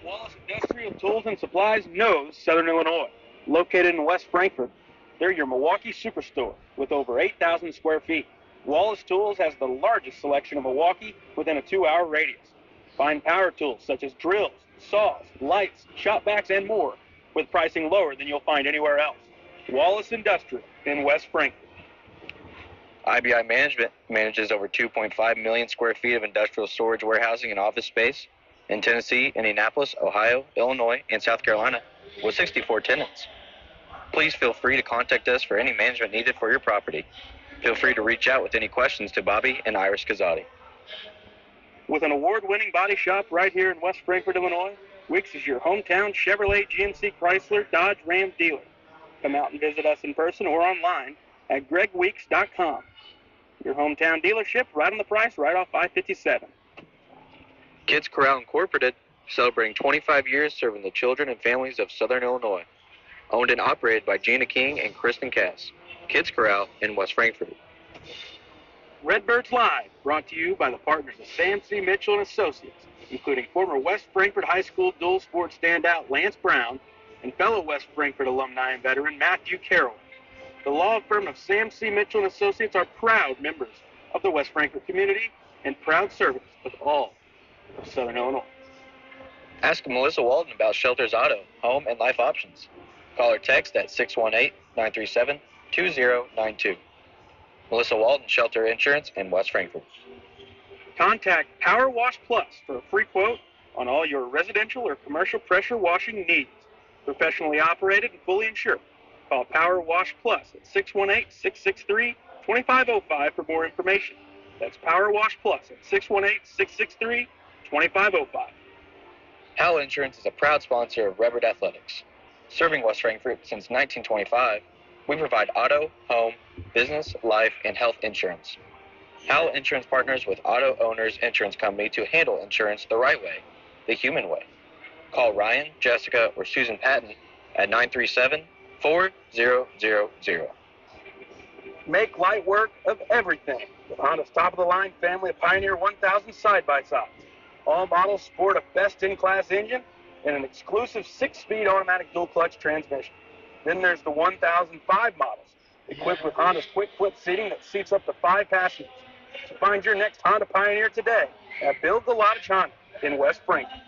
Wallace Industrial Tools and Supplies knows Southern Illinois. Located in West Frankfort, they're your Milwaukee superstore with over 8,000 square feet. Wallace Tools has the largest selection of Milwaukee within a 2-hour radius. Find power tools such as drills, saws, lights, shop vacs, and more with pricing lower than you'll find anywhere else. Wallace Industrial in West Frankfort. IBI Management manages over 2.5 million square feet of industrial storage, warehousing, and office space in Tennessee, Indianapolis, Ohio, Illinois, and South Carolina with 64 tenants. Please feel free to contact us for any management needed for your property. Feel free to reach out with any questions to Bobby and Iris Kazadi. With an award-winning body shop right here in West Frankfort, Illinois, Weeks is your hometown Chevrolet, GMC, Chrysler, Dodge, Ram dealer. Come out and visit us in person or online at gregweeks.com. Your hometown dealership right on the price, right off I-57. Kids Corral Incorporated, celebrating 25 years serving the children and families of Southern Illinois. Owned and operated by Gina King and Kristen Cass. Kids Corral in West Frankfort. Redbirds Live, brought to you by the partners of Sam C. Mitchell and Associates, including former West Frankfort High School dual sports standout Lance Brown and fellow West Frankfort alumni and veteran Matthew Carroll. The law firm of Sam C. Mitchell and Associates are proud members of the West Frankfort community and proud servants of all of Southern Illinois. Ask Melissa Walden about Shelter's Auto, Home, and Life options. Call or text at 618-937-2092. Melissa Walden, Shelter Insurance in West Frankfort. Contact Power Wash Plus for a free quote on all your residential or commercial pressure washing needs. Professionally operated and fully insured. Call Power Wash Plus at 618-663-2505 for more information. That's Power Wash Plus at 618-663-2505. Howell Insurance is a proud sponsor of Redbird Athletics. Serving West Frankfort since 1925, we provide auto, home, business, life, and health insurance. Howell Insurance partners with Auto Owners Insurance Company to handle insurance the right way, the human way. Call Ryan, Jessica, or Susan Patton at 937-4000. Make light work of everything with Honda's top-of-the-line family of Pioneer 1000 side-by-sides. All models sport a best-in-class engine and an exclusive 6-speed automatic dual-clutch transmission. Then there's the 1005 models, equipped with Honda's quick-flip seating that seats up to 5 passengers. So find your next Honda Pioneer today at Build the Lodge Honda in West Frankfort.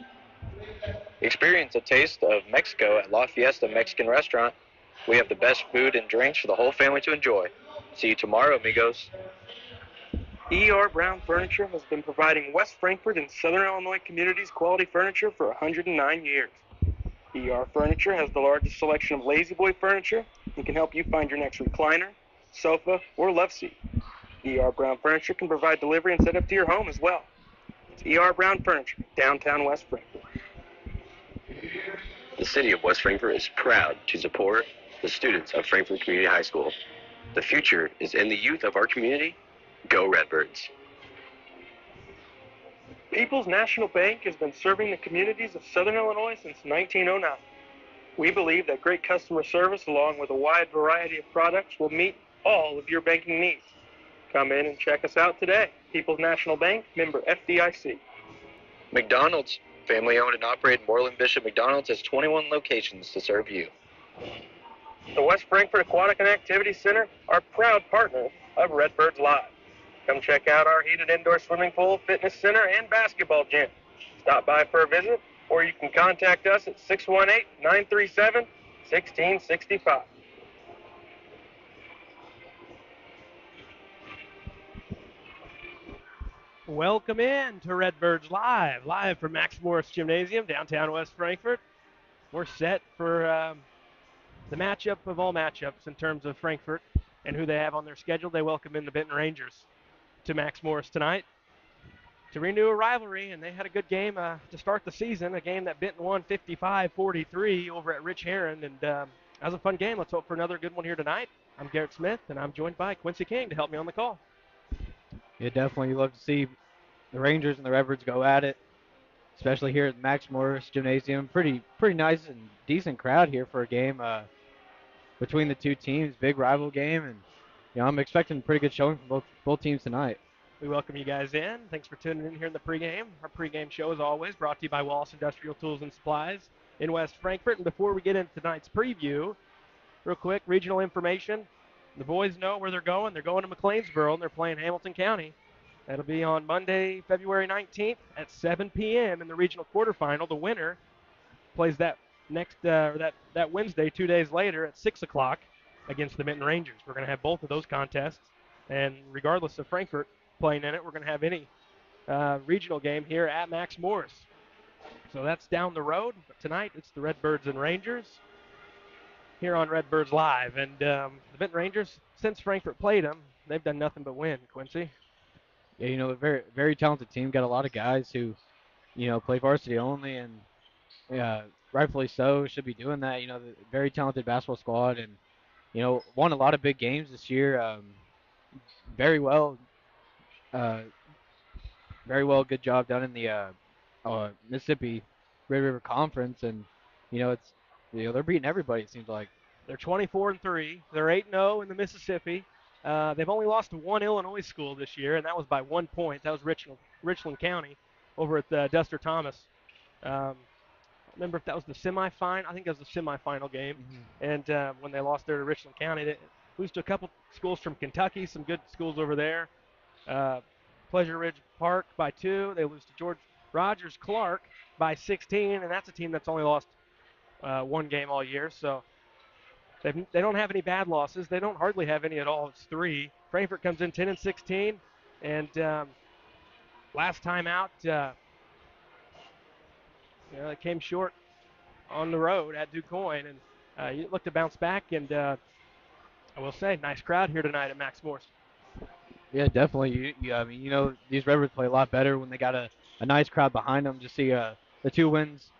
Experience a taste of Mexico at La Fiesta Mexican Restaurant. We have the best food and drinks for the whole family to enjoy. See you tomorrow, amigos. E.R. Brown Furniture has been providing West Frankfort and Southern Illinois communities quality furniture for 109 years. E.R. Furniture has the largest selection of lazy boy furniture and can help you find your next recliner, sofa, or love seat. E.R. Brown Furniture can provide delivery and set up to your home as well. It's E.R. Brown Furniture, downtown West Frankfort. The city of West Frankfort is proud to support the students of Frankfort Community High School. The future is in the youth of our community. Go Redbirds. People's National Bank has been serving the communities of Southern Illinois since 1909. We believe that great customer service along with a wide variety of products will meet all of your banking needs. Come in and check us out today. People's National Bank, member FDIC. McDonald's, family-owned and operated Moreland Bishop McDonald's, has 21 locations to serve you. The West Frankfort Aquatic and Activity Center are proud partners of Redbirds Live. Come check out our heated indoor swimming pool, fitness center, and basketball gym. Stop by for a visit, or you can contact us at 618-937-1665. Welcome in to Redbirds live from Max Morris Gymnasium, downtown West Frankfort. We're set for the matchup of all matchups in terms of Frankfort and who they have on their schedule. They welcome in the Benton Rangers to Max Morris tonight to renew a rivalry, and they had a good game to start the season, a game that Benton won 55-43 over at Rich Heron, and that was a fun game. Let's hope for another good one here tonight. I'm Garrett Smith, and I'm joined by Quincy King to help me on the call. Yeah, definitely. You love to see the Rangers and the Redbirds go at it, especially here at Max Morris Gymnasium. Pretty nice and decent crowd here for a game between the two teams. Big rival game, and I'm expecting a pretty good showing from both teams tonight. We welcome you guys in. Thanks for tuning in here in the pregame. Our pregame show, as always, brought to you by Wallace Industrial Tools and Supplies in West Frankfort. And before we get into tonight's preview, real quick, regional information. The boys know where they're going. They're going to McLeansboro, and they're playing Hamilton County. That'll be on Monday, February 19th at 7 p.m. in the regional quarterfinal. The winner plays that that Wednesday, 2 days later at 6 o'clock against the Benton Rangers. We're going to have both of those contests, and regardless of Frankfort playing in it, we're going to have any regional game here at Max Morris. So that's down the road. But tonight it's the Redbirds and Rangers here on Redbirds Live. And the Benton Rangers, since Frankfort played them, they've done nothing but win, Quincy. Yeah, a very very talented team. Got a lot of guys who play varsity only, and rightfully so. Should be doing that. The very talented basketball squad, and won a lot of big games this year. Very well, uh, very well. Good job done in the Mississippi Red River Conference, and it's they're beating everybody. It seems like. They're 24-3. They're 8-0 in the Mississippi. They've only lost to one Illinois school this year, and that was by 1 point. That was Richland County over at Duster Thomas. Remember if that was the semifinal? I think that was the semifinal game. Mm-hmm. And when they lost there to Richland County, they lose to a couple schools from Kentucky, some good schools over there. Pleasure Ridge Park by 2. They lose to George Rogers Clark by 16, and that's a team that's only lost one game all year. So they don't have any bad losses. They don't hardly have any at all. It's 3. Frankfort comes in 10-16, and last time out, they came short on the road at DuQuoin, and you look to bounce back. And I will say, nice crowd here tonight at Max Morris. Yeah, definitely. I mean, these Redbirds play a lot better when they got a nice crowd behind them. Just see the 2 wins,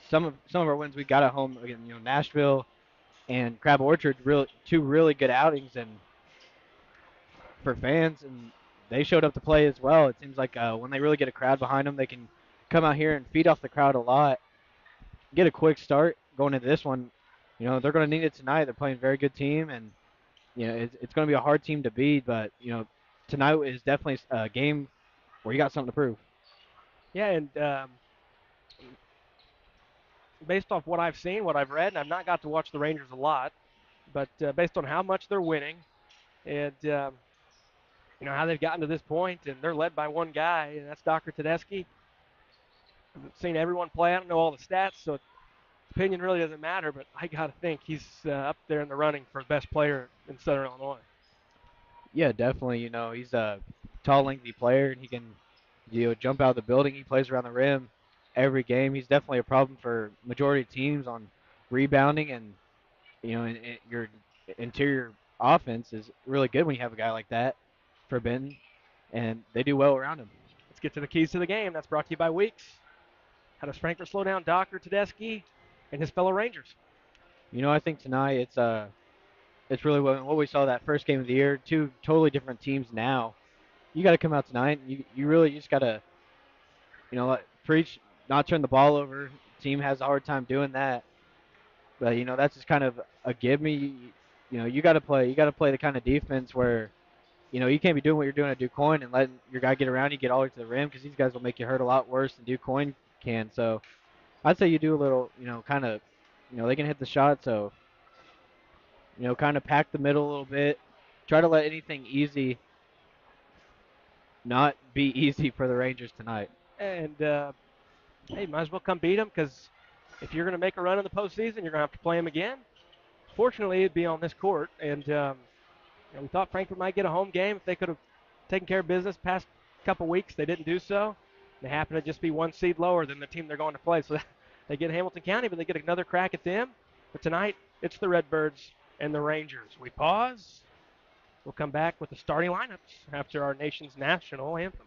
some of our wins we got at home again. Nashville and Crab Orchard, 2 really good outings, and for fans, and they showed up to play as well. It seems like when they really get a crowd behind them, they can come out here and feed off the crowd a lot. Get a quick start going into this one. They're going to need it tonight. They're playing a very good team, and it's going to be a hard team to beat. But tonight is definitely a game where you got something to prove. Yeah, and based off what I've seen, what I've read, and I've not got to watch the Rangers a lot, but based on how much they're winning, and how they've gotten to this point, and they're led by one guy, and that's Dr. Tedeschi. I've seen everyone play. I don't know all the stats, so opinion really doesn't matter. But I got to think he's up there in the running for best player in Southern Illinois. Yeah, definitely. He's a tall, lengthy player, and he can jump out of the building. He plays around the rim every game. He's definitely a problem for majority of teams on rebounding, and your interior offense is really good when you have a guy like that for Benton, and they do well around him. Let's get to the keys to the game. That's brought to you by Weeks. How does Frankfort slow down Dr. Tedeschi and his fellow Rangers? I think tonight it's really what we saw that first game of the year. 2 totally different teams now. You got to come out tonight. You really just got to preach, not turn the ball over. Team has a hard time doing that, but that's just kind of a give me. You got to play. You got to play the kind of defense where you can't be doing what you're doing at DuQuoin and letting your guy get around you, get all the way to the rim, because these guys will make you hurt a lot worse than DuQuoin can. So I'd say you do a little, kind of, they can hit the shot, so kind of pack the middle a little bit. Try to let anything easy not be easy for the Rangers tonight. And hey, might as well come beat them, because if you're going to make a run in the postseason, you're going to have to play them again. Fortunately, it'd be on this court, and we thought Frankfort might get a home game if they could have taken care of business past couple weeks. They didn't do so. They happen to just be 1 seed lower than the team they're going to play, so they get Hamilton County, but they get another crack at them. But tonight, it's the Redbirds and the Rangers. We pause. We'll come back with the starting lineups after our nation's national anthem.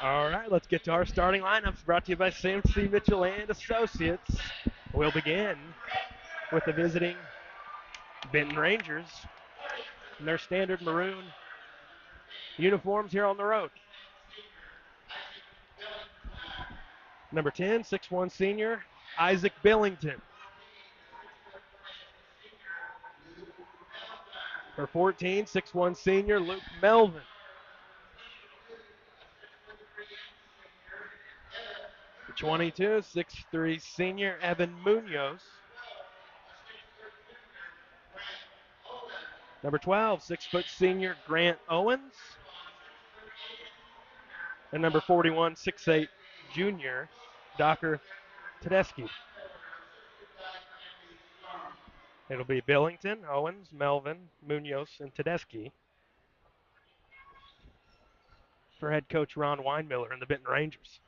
All right, let's get to our starting lineups brought to you by Sam C. Mitchell and Associates. We'll begin with the visiting Benton Rangers in their standard maroon uniforms here on the road. Number 10, 6'1" senior, Isaac Billington. For 14, 6'1" senior, Luke Melvin. For 22, 6'3" senior, Evan Munoz. Number 12, 6' senior, Grant Owens. And number 41, 6'8" junior, Docker Tedeschi. It'll be Billington, Owens, Melvin, Munoz, and Tedeschi for head coach Ron Weinmiller and the Benton Rangers.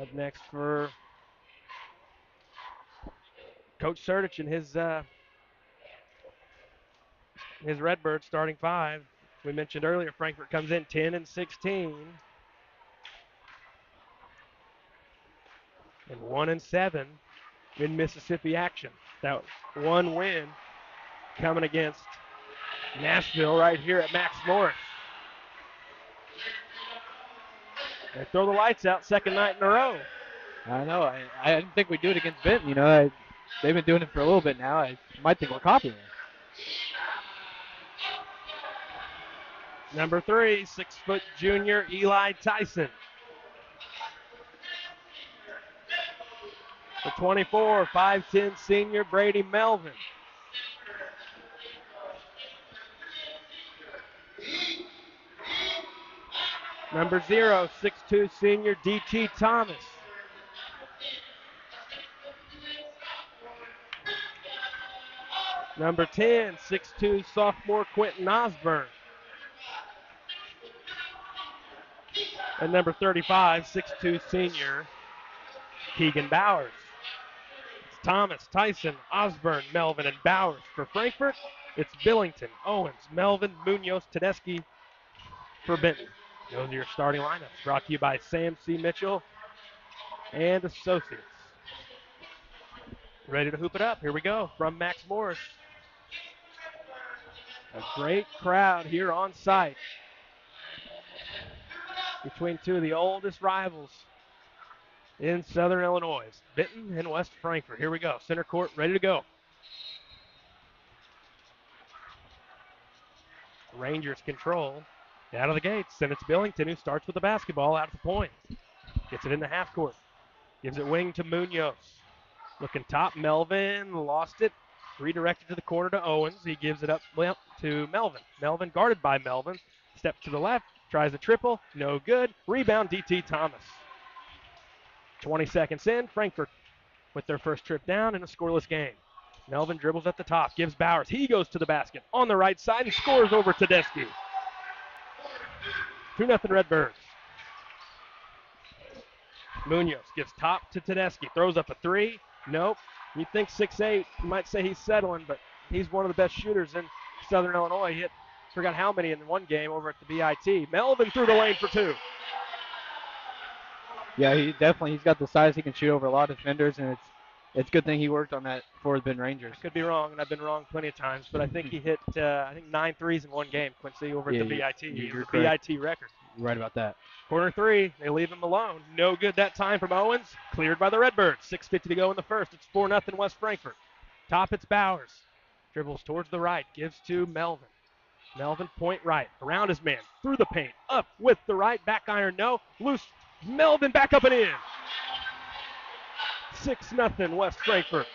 Up next for Coach Surdich and his Redbirds starting five. We mentioned earlier Frankfort comes in 10-16 and 1-7 in Mississippi action. That one win coming against Nashville right here at Max Morris. They throw the lights out second night in a row. I know. I didn't think we'd do it against Benton. They've been doing it for a little bit now. I might think we're copying it. Number 3, 6' junior Eli Tyson. For 24, 5'10" senior Brady Melvin. Number 0, 6'2" senior DT Thomas. Number 10, 6'2" sophomore Quentin Osborne. And number 35, 6'2" senior Keegan Bowers. It's Thomas, Tyson, Osborne, Melvin, and Bowers. For Frankfort, it's Billington, Owens, Melvin, Munoz, Tedeschi for Benton. Those are your starting lineups brought to you by Sam C. Mitchell and Associates. Ready to hoop it up. Here we go from Max Morris. A great crowd here on site between two of the oldest rivals in Southern Illinois, Benton and West Frankfort. Here we go. Center court, ready to go. Rangers control out of the gates, and it's Billington who starts with the basketball out of the point. Gets it in the half court. Gives it wing to Munoz. Looking top, Melvin lost it. Redirected to the corner to Owens. He gives it up to Melvin. Melvin guarded by Melvin. Step to the left, tries a triple, no good. Rebound, DT Thomas. 20 seconds in, Frankfort with their first trip down in a scoreless game. Melvin dribbles at the top, gives Bowers. He goes to the basket on the right side and scores over Tedeschi. 2-0 Redbirds. Munoz gives top to Tedeschi, throws up a three. Nope. You think 6'8", you might say he's settling, but he's one of the best shooters in Southern Illinois. He hit, forgot how many in one game over at the BIT. Melvin through the lane for two. Yeah, he's got the size. He can shoot over a lot of defenders, and it's a good thing he worked on that for the Ben Rangers. I could be wrong, and I've been wrong plenty of times, but I think he hit 9 threes in one game, Quincy, over at the BIT. It was a BIT record. You're right about that. Corner three, they leave him alone. No good that time from Owens. Cleared by the Redbirds. 6:50 to go in the first. It's 4-0 West Frankfort. Top, it's Bowers. Dribbles towards the right. Gives to Melvin. Melvin, point right. Around his man. Through the paint. Up with the right. Back iron, no. Loose. Melvin back up and in. 6-0 West Frankfort.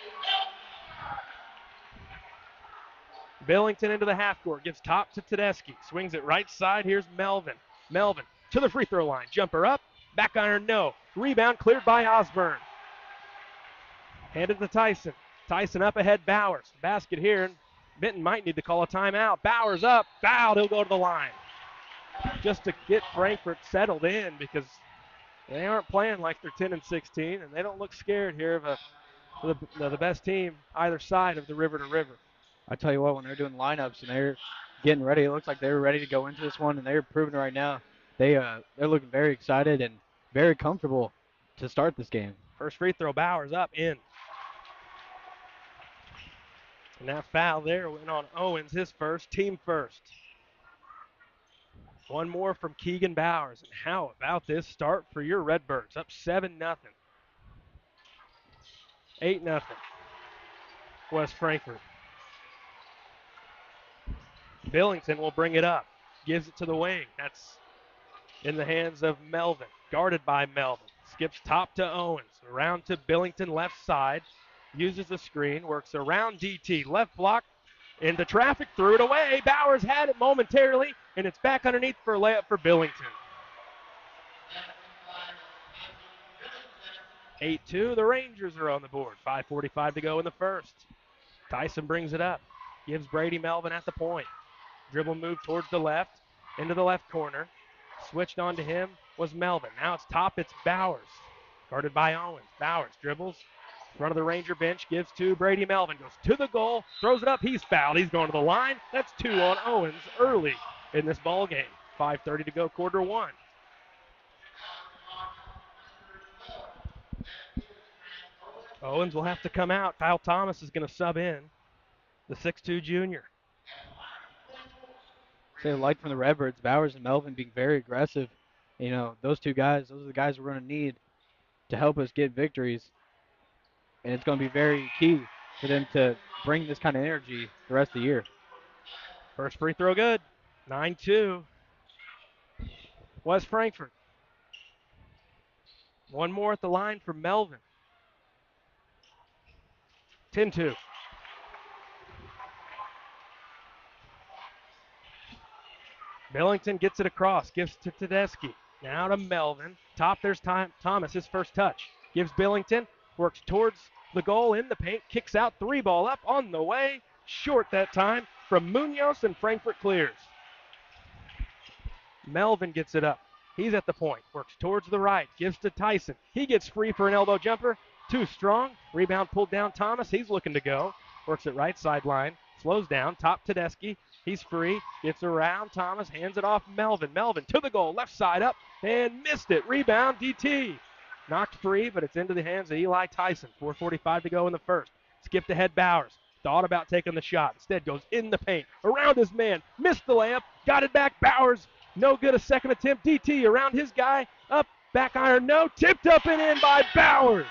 Billington into the half court. Gives top to Tedeschi. Swings it right side. Here's Melvin. Melvin to the free throw line. Jumper up. Back iron, no. Rebound cleared by Osborne. Handed to Tyson. Tyson up ahead, Bowers. Basket here, and Benton might need to call a timeout. Bowers up. Fouled. He'll go to the line. Just to get Frankfort settled in because they aren't playing like they're 10-16, and they don't look scared here of the best team either side of the river to river. I tell you what, when they're doing lineups and they're getting ready, it looks like they're ready to go into this one, and they're proving right now they're looking very excited and very comfortable to start this game. First free throw, Bowers up, in. And that foul there went on Owens, his first, team first. One more from Keegan Bowers. And how about this start for your Redbirds? Up 7-0. 8-0 West Frankfort. Billington will bring it up. Gives it to the wing. That's in the hands of Melvin. Guarded by Melvin. Skips top to Owens. Around to Billington, left side. Uses the screen. Works around DT. Left block. Into traffic. Threw it away. Bowers had it momentarily. And it's back underneath for a layup for Billington. 8-2. The Rangers are on the board. 5:45 to go in the first. Tyson brings it up. Gives Brady Melvin at the point. Dribble move towards the left. Into the left corner. Switched on to him was Melvin. Now it's top. It's Bowers. Guarded by Owens. Bowers dribbles. Front of the Ranger bench. Gives to Brady Melvin. Goes to the goal. Throws it up. He's fouled. He's going to the line. That's 2 on Owens early in this ball game. 5:30 to go, quarter one. Owens will have to come out. Kyle Thomas is going to sub in, the 6'2 junior. Say the light from the Redbirds, Bowers and Melvin being very aggressive. You know, those two guys, those are the guys we're going to need to help us get victories. And it's going to be very key for them to bring this kind of energy the rest of the year. First free throw good. 9-2. West Frankfort. One more at the line for Melvin. 10-2. Billington gets it across, gives to Tedeschi. Now to Melvin. Top, there's Thomas, his first touch. Gives Billington, works towards the goal in the paint, kicks out, 3-ball up on the way. Short that time from Munoz, and Frankfort clears. Melvin gets it up. He's at the point, works towards the right, gives to Tyson. He gets free for an elbow jumper. Too strong. Rebound pulled down Thomas. He's looking to go. Works it right sideline. Slows down. Top Tedeschi. He's free. Gets around Thomas. Hands it off Melvin. Melvin to the goal. Left side up. And missed it. Rebound DT. Knocked free, but it's into the hands of Eli Tyson. 4:45 to go in the first. Skipped ahead Bowers. Thought about taking the shot. Instead goes in the paint. Around his man. Missed the layup. Got it back. Bowers. No good. A second attempt. DT around his guy. Up. Back iron. No. Tipped up and in by Bowers.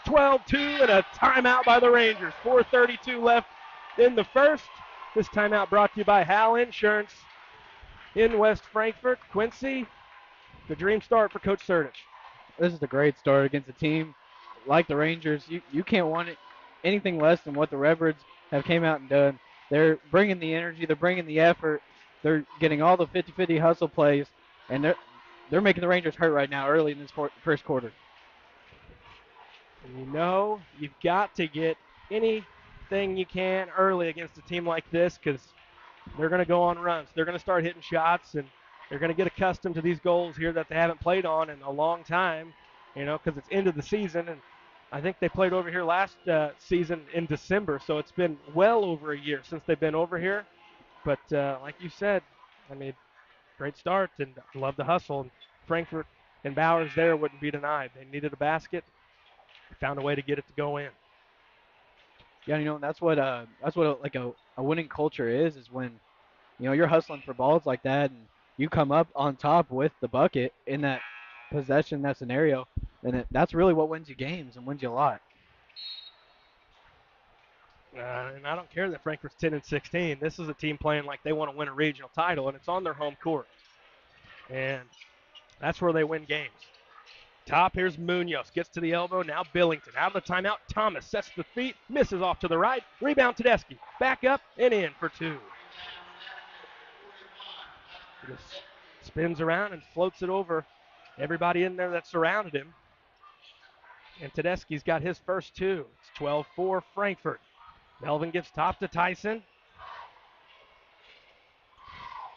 12-2 and a timeout by the Rangers. 4:32 left in the first. This timeout brought to you by Hal Insurance in West Frankfort. Quincy, the dream start for Coach Surdich. This is a great start against a team like the Rangers. You can't want anything less than what the Redbirds have came out and done. They're bringing the energy. They're bringing the effort. They're getting all the 50-50 hustle plays, and they're making the Rangers hurt right now early in this first quarter. And you know you've got to get anything you can early against a team like this because they're going to go on runs. They're going to start hitting shots, and they're going to get accustomed to these goals here that they haven't played on in a long time, because it's end of the season. And I think they played over here last season in December, so it's been well over a year since they've been over here. But like you said, great start, and love the hustle. And Frankfort and Bowers there wouldn't be denied. They needed a basket. Found a way to get it to go in. Yeah, that's what like a winning culture is when you're hustling for balls like that and you come up on top with the bucket in that possession, that scenario, and that's really what wins you games and wins you a lot. And I don't care that Frankfurt's 10-16. This is a team playing like they want to win a regional title, and it's on their home court. And that's where they win games. Top, here's Munoz. Gets to the elbow. Now Billington. Out of the timeout. Thomas sets the feet. Misses off to the right. Rebound Tedeschi. Back up and in for two. Just spins around and floats it over everybody in there that surrounded him. And Tedeschi's got his first two. It's 12-4 Frankfort. Melvin gives top to Tyson.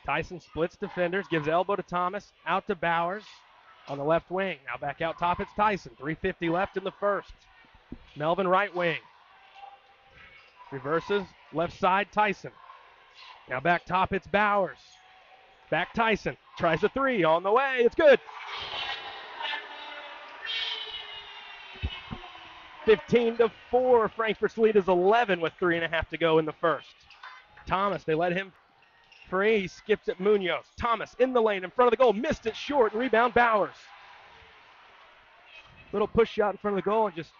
Tyson splits defenders. Gives elbow to Thomas. Out to Bowers. On the left wing. Now back out top, it's Tyson. 3:50 left in the first. Melvin right wing. Reverses. Left side, Tyson. Now back top, it's Bowers. Back Tyson. Tries a three. On the way. It's good. 15-4. Frankfurt's lead is 11 with 3.5 to go in the first. Thomas, they let him free. He skips at Munoz. Thomas in the lane in front of the goal. Missed it short. Rebound Bowers. Little push shot in front of the goal and just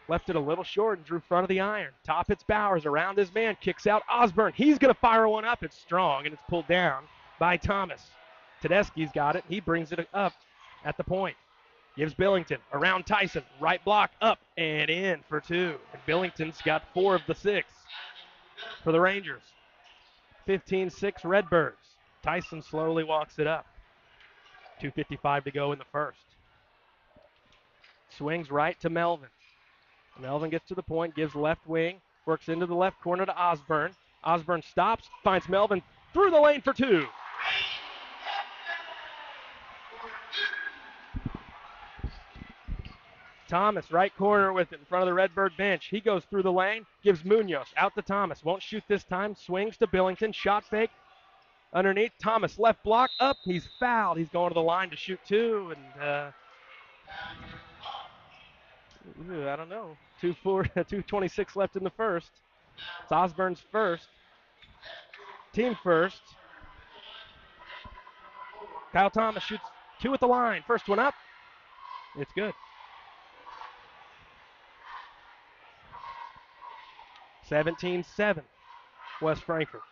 left it a little short and drew front of the iron. Top, it's Bowers around his man. Kicks out Osborne. He's going to fire one up. It's strong and it's pulled down by Thomas. Tedeschi's got it. He brings it up at the point. Gives Billington around Tyson. Right block up and in for two. And Billington's got 4 of the 6 for the Rangers. 15-6 Redbirds. Tyson slowly walks it up. 2:55 to go in the first. Swings right to Melvin. Melvin gets to the point, gives left wing, works into the left corner to Osborne. Osborne stops, finds Melvin through the lane for two. Thomas, right corner with it in front of the Redbird bench. He goes through the lane, gives Munoz out to Thomas. Won't shoot this time, swings to Billington, shot fake. Underneath, Thomas, left block, up, he's fouled. He's going to the line to shoot two, and I don't know. 2:26 left in the first. It's Osborne's first. Team first. Kyle Thomas shoots 2 at the line. First one up. It's good. 17-7. West Frankfort.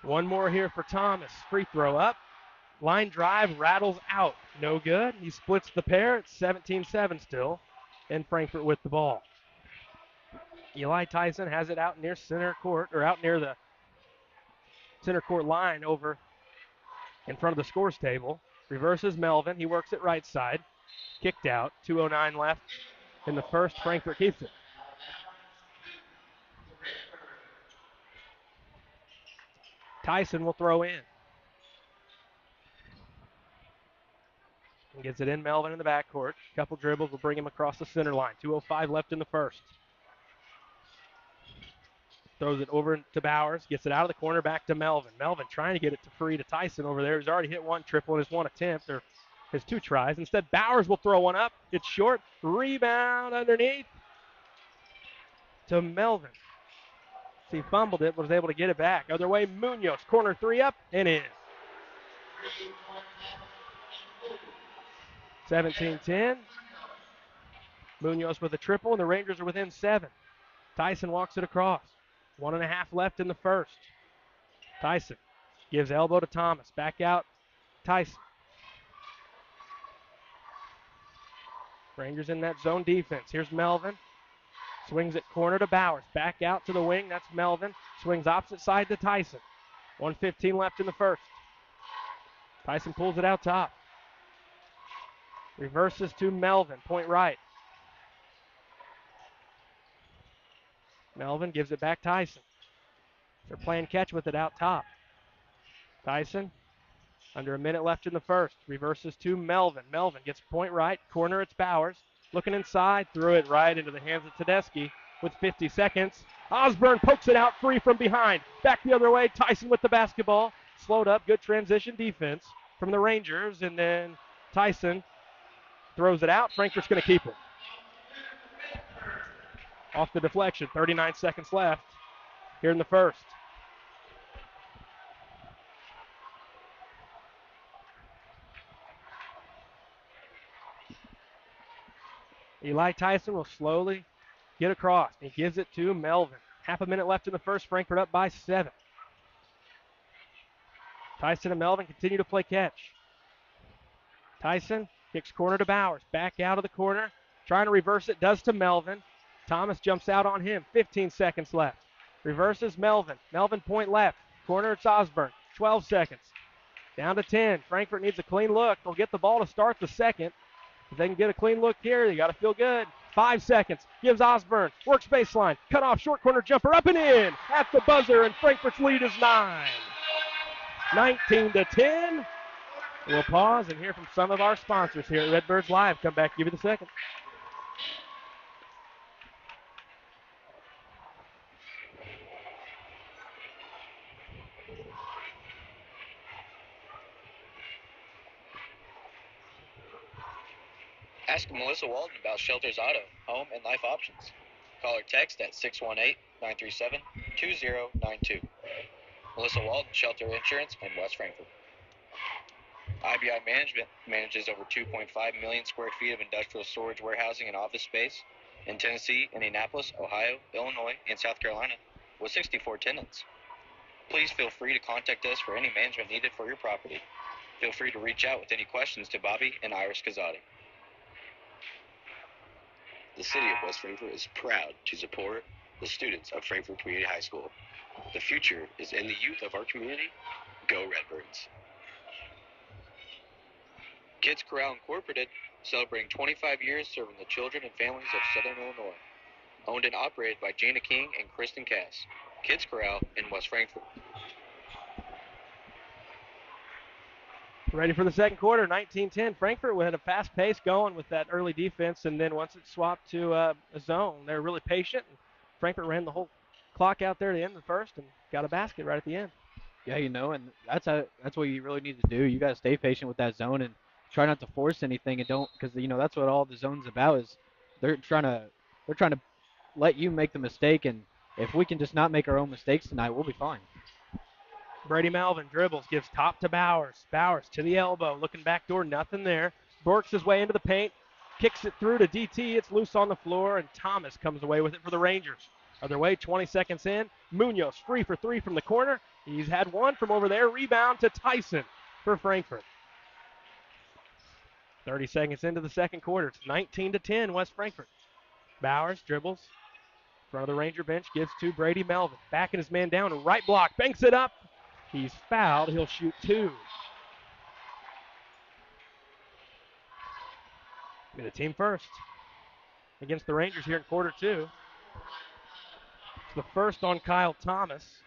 One more here for Thomas. Free throw up. Line drive, rattles out. No good. He splits the pair. It's 17-7 still. And Frankfort with the ball. Eli Tyson has it out near center court, or out near the center court line over in front of the scores table. Reverses Melvin. He works it right side. Kicked out. 2:09 left in the first. Frankfort keeps it. Tyson will throw in. And gets it in Melvin in the backcourt. Couple dribbles will bring him across the center line. 2:05 left in the first. Throws it over to Bowers. Gets it out of the corner back to Melvin. Melvin trying to get it to free to Tyson over there. He's already hit one triple in his one attempt, or his two tries. Instead, Bowers will throw one up. It's short. Rebound underneath to Melvin. He fumbled it, but was able to get it back. Other way, Munoz. Corner three up and in. 17-10. Munoz with a triple, and the Rangers are within 7. Tyson walks it across. 1.5 left in the first. Tyson gives elbow to Thomas. Back out, Tyson. Rangers in that zone defense. Here's Melvin. Swings it corner to Bowers. Back out to the wing. That's Melvin. Swings opposite side to Tyson. 1:15 left in the first. Tyson pulls it out top. Reverses to Melvin. Point right. Melvin gives it back Tyson. They're playing catch with it out top. Tyson, under a minute left in the first. Reverses to Melvin. Melvin gets point right. Corner, it's Bowers. Looking inside. Threw it right into the hands of Tedeschi with 50 seconds. Osborne pokes it out free from behind. Back the other way. Tyson with the basketball. Slowed up. Good transition defense from the Rangers. And then Tyson throws it out. Frankfurt's going to keep it. Off the deflection. 39 seconds left here in the first. Eli Tyson will slowly get across. He gives it to Melvin. Half a minute left in the first. Frankfurt up by 7. Tyson and Melvin continue to play catch. Tyson kicks corner to Bowers. Back out of the corner. Trying to reverse it. Does to Melvin. Thomas jumps out on him. 15 seconds left. Reverses Melvin. Melvin point left. Corner, it's Osborne. 12 seconds. Down to 10. Frankfurt needs a clean look. They'll get the ball to start the second. If they can get a clean look here, they got to feel good. 5 seconds. Gives Osborne. Works baseline. Cut off. Short corner jumper. Up and in. At the buzzer. And Frankfurt's lead is 9. 19-10. We'll pause and hear from some of our sponsors here at Redbirds Live. Come back, give you the second. Ask Melissa Walden about Shelter's Auto, Home, and Life options. Call or text at 618-937-2092. Melissa Walden, Shelter Insurance in West Frankfort. IBI Management manages over 2.5 million square feet of industrial storage, warehousing, and office space in Tennessee, Indianapolis, Ohio, Illinois, and South Carolina with 64 tenants. Please feel free to contact us for any management needed for your property. Feel free to reach out with any questions to Bobby and Iris Kazadi. The city of West Frankfort is proud to support the students of Frankfort Community High School. The future is in the youth of our community. Go Redbirds. Kids Corral Incorporated, celebrating 25 years serving the children and families of Southern Illinois. Owned and operated by Jana King and Kristen Cass. Kids Corral in West Frankfort. Ready for the second quarter, 19-10. Frankfurt had a fast pace going with that early defense, and then once it swapped to a zone, they were really patient. And Frankfurt ran the whole clock out there at the end of the first and got a basket right at the end. Yeah, and that's what you really need to do. You got to stay patient with that zone and try not to force anything, and don't, because that's what all the zone's about is they're trying to let you make the mistake, and if we can just not make our own mistakes tonight, we'll be fine. Brady Melvin dribbles, gives top to Bowers. Bowers to the elbow, looking back door, nothing there. Borks his way into the paint, kicks it through to DT. It's loose on the floor, and Thomas comes away with it for the Rangers. Other way, 20 seconds in. Munoz free for 3 from the corner. He's had one from over there. Rebound to Tyson for Frankfurt. 30 seconds into the second quarter. It's 19-10 West Frankfurt. Bowers dribbles. Front of the Ranger bench, gives to Brady Melvin. Backing his man down, right block, banks it up. He's fouled. He'll shoot 2. Be the team first against the Rangers here in quarter 2. It's the first on Kyle Thomas.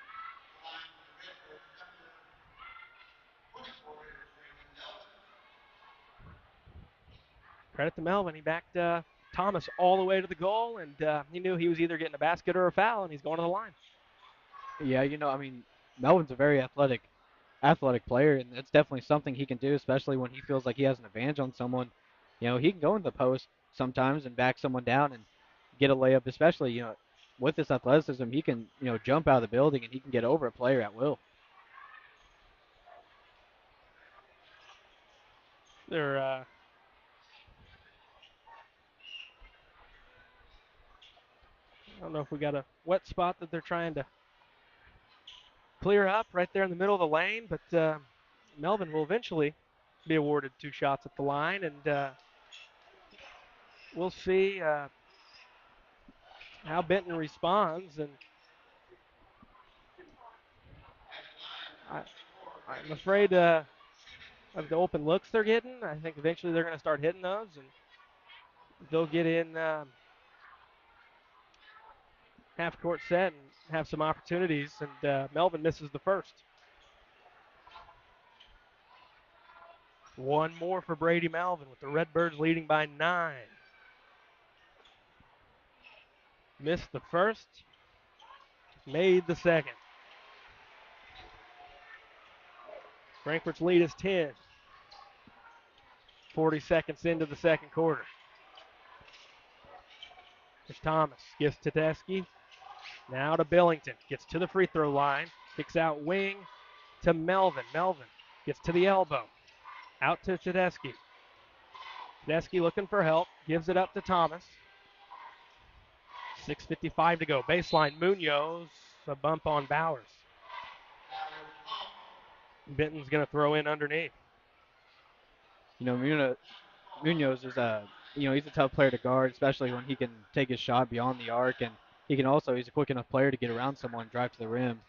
Credit to Melvin. He backed Thomas all the way to the goal, and he knew he was either getting a basket or a foul, and he's going to the line. Yeah, I mean, Melvin's a very athletic player, and it's definitely something he can do, especially when he feels like he has an advantage on someone. He can go in the post sometimes and back someone down and get a layup, especially, with his athleticism, he can, jump out of the building and he can get over a player at will. They're I don't know if we got a wet spot that they're trying to clear up right there in the middle of the lane, but Melvin will eventually be awarded 2 shots at the line, and we'll see how Benton responds. And I, I'm afraid of the open looks they're getting. I think eventually they're going to start hitting those, and they'll get in half court set and have some opportunities. And Melvin misses the first. One more for Brady Melvin with the Redbirds leading by 9. Missed the first, made the second. Frankfurt's lead is 10. 40 seconds into the second quarter. There's Thomas, gives to Tedeschi. Now to Billington, gets to the free throw line, kicks out wing to Melvin. Melvin gets to the elbow, out to Tedeschi. Tedeschi looking for help, gives it up to Thomas. 6:55 to go. Baseline, Munoz, a bump on Bowers. Benton's going to throw in underneath. Munoz is he's a tough player to guard, especially when he can take his shot beyond the arc, and he's a quick enough player to get around someone and drive to the rim.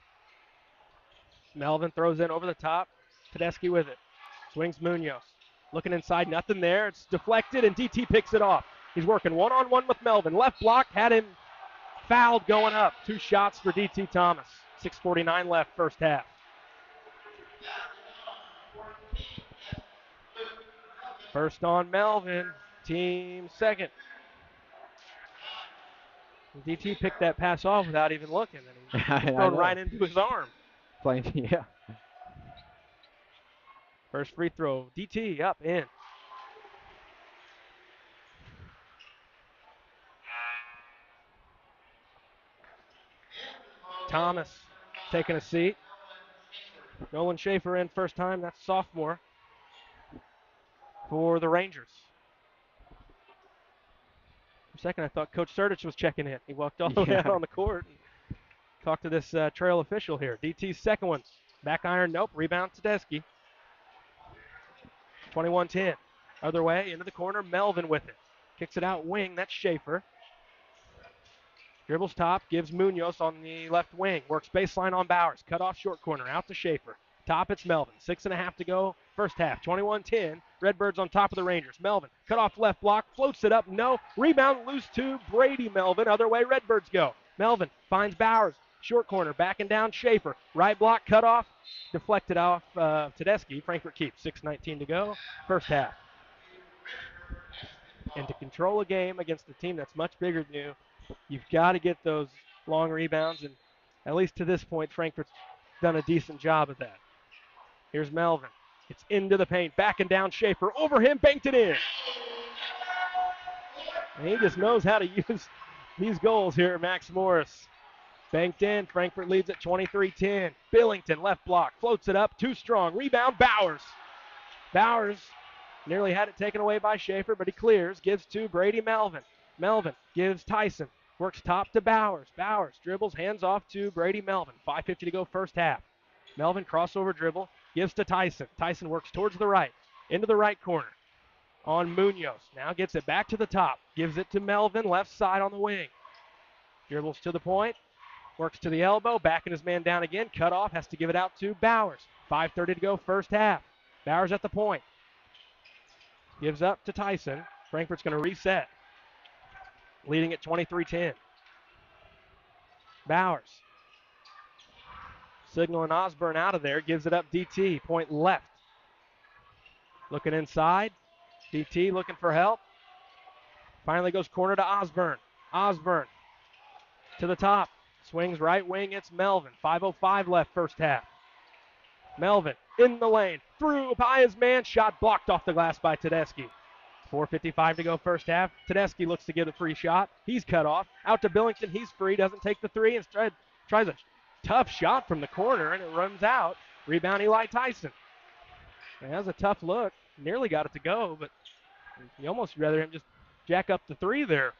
Melvin throws in over the top. Tedeschi with it. Swings Munoz. Looking inside, nothing there. It's deflected, and DT picks it off. He's working one-on-one with Melvin. Left block, had him fouled going up. 2 shots for DT Thomas. 6:49 left, first half. First on Melvin, team second. DT picked that pass off without even looking, and he was thrown right into his arm. Yeah. First free throw, DT up, in. Thomas taking a seat. Nolan Schaefer in first time, that's sophomore for the Rangers. For a second, I thought Coach Sertich was checking in. He walked all the way out on the court and talked to this trail official here. DT's second one. Back iron, nope. Rebound Tedeschi. 21-10. Other way, into the corner, Melvin with it. Kicks it out wing, that's Schaefer. Dribbles top, gives Munoz on the left wing. Works baseline on Bowers. Cut off short corner, out to Schaefer. Top, it's Melvin. 6.5 to go, first half. 21-10. Redbirds on top of the Rangers. Melvin, cut off left block, floats it up, no. Rebound, loose to Brady Melvin. Other way, Redbirds go. Melvin finds Bowers. Short corner, backing down Schaefer. Right block, cut off, deflected off Tedeschi. Frankfurt keeps. 6:19 to go, first half. And to control a game against a team that's much bigger than you, you've got to get those long rebounds, and at least to this point, Frankfurt's done a decent job of that. Here's Melvin. It's into the paint, backing down Schaefer. Over him, banked it in. And he just knows how to use these goals here, Max Morris. Banked in, Frankfurt leads at 23-10. Billington, left block, floats it up, too strong. Rebound, Bowers. Bowers nearly had it taken away by Schaefer, but he clears, gives to Brady Melvin. Melvin gives Tyson, works top to Bowers. Bowers dribbles, hands off to Brady Melvin. 5:50 to go, first half. Melvin crossover dribble, gives to Tyson. Tyson works towards the right, into the right corner on Munoz. Now gets it back to the top, gives it to Melvin, left side on the wing. Dribbles to the point, works to the elbow, backing his man down again. Cut off, has to give it out to Bowers. 5:30 to go, first half. Bowers at the point. Gives up to Tyson. Frankfurt's going to reset. Leading at 23-10. Bowers. Signaling Osborne out of there. Gives it up DT. Point left. Looking inside. DT looking for help. Finally goes corner to Osborne. Osborne to the top. Swings right wing, it's Melvin. 5:05 left first half. Melvin in the lane, through by his man, shot blocked off the glass by Tedeschi. 4:55 to go first half. Tedeschi looks to get a free shot. He's cut off. Out to Billington. He's free. Doesn't take the three. And tries a tough shot from the corner, and it runs out. Rebound Eli Tyson. That was a tough look. Nearly got it to go, but you almost rather him just jack up the three there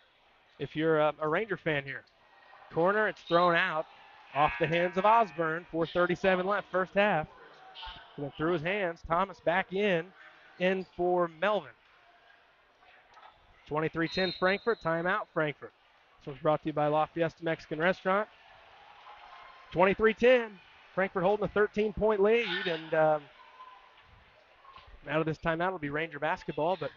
if you're a Ranger fan here. Corner, it's thrown out off the hands of Osborne. 4:37 left first half. Went through his hands. Thomas back in for Melvin. 23-10 Frankfort, timeout Frankfort. This one's brought to you by La Fiesta Mexican Restaurant. 23-10, Frankfort holding a 13-point lead, and out of this timeout will be Ranger basketball, but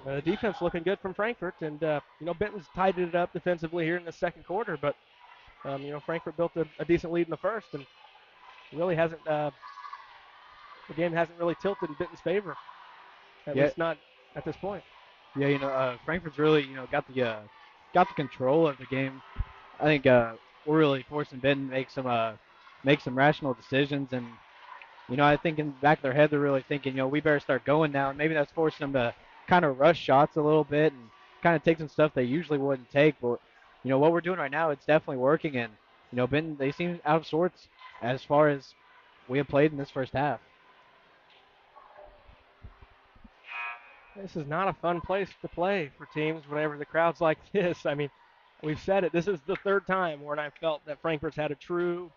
the defense looking good from Frankfort, and Benton's tidied it up defensively here in the second quarter, but Frankfort built a decent lead in the first, and really hasn't the game hasn't really tilted in Benton's favor, at least not at this point. Yeah, Frankfurt's really, got the control of the game. I think we're really forcing Benton to make some rational decisions, and I think in the back of their head they're really thinking, we better start going now, and maybe that's forcing them to kind of rush shots a little bit and kind of take some stuff they usually wouldn't take. But what we're doing right now, it's definitely working, and Benton, they seem out of sorts as far as we have played in this first half. This is not a fun place to play for teams whenever the crowd's like this. I mean, we've said it. This is the third time where I felt that Frankfurt's had a true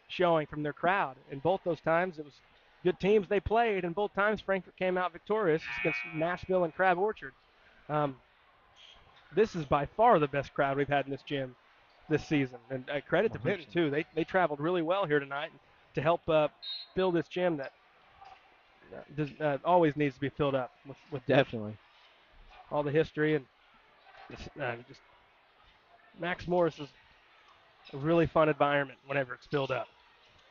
showing from their crowd. And both those times it was good teams they played, and both times Frankfort came out victorious against Nashville and Crab Orchard. This is by far the best crowd we've had in this gym this season. And credit to Benton, too. They traveled really well here tonight to help fill this gym that always needs to be filled up with Definitely all the history and just Max Morris is a really fun environment whenever it's filled up.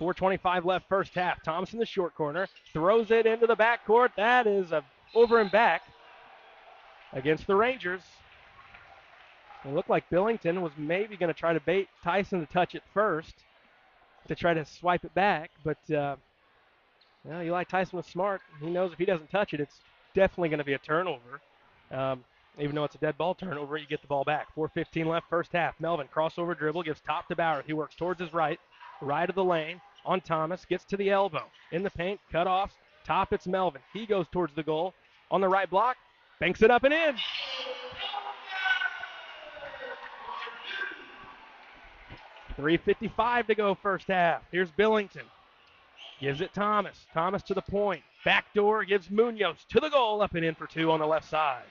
4:25 left first half. Thomas in the short corner throws it into the backcourt. That is over and back against the Rangers. It looked like Billington was maybe going to try to bait Tyson to touch it first to try to swipe it back, but Eli Tyson was smart. He knows if he doesn't touch it, it's definitely going to be a turnover. Even though it's a dead ball turnover, you get the ball back. 4:15 left first half. Melvin, crossover dribble, gives top to Bauer. He works towards his right of the lane on Thomas, gets to the elbow. In the paint, cut off, top, it's Melvin. He goes towards the goal on the right block, banks it up and in. .355 to go first half. Here's Billington. Gives it Thomas. Thomas to the point. Backdoor gives Munoz to the goal, up and in for two on the left side.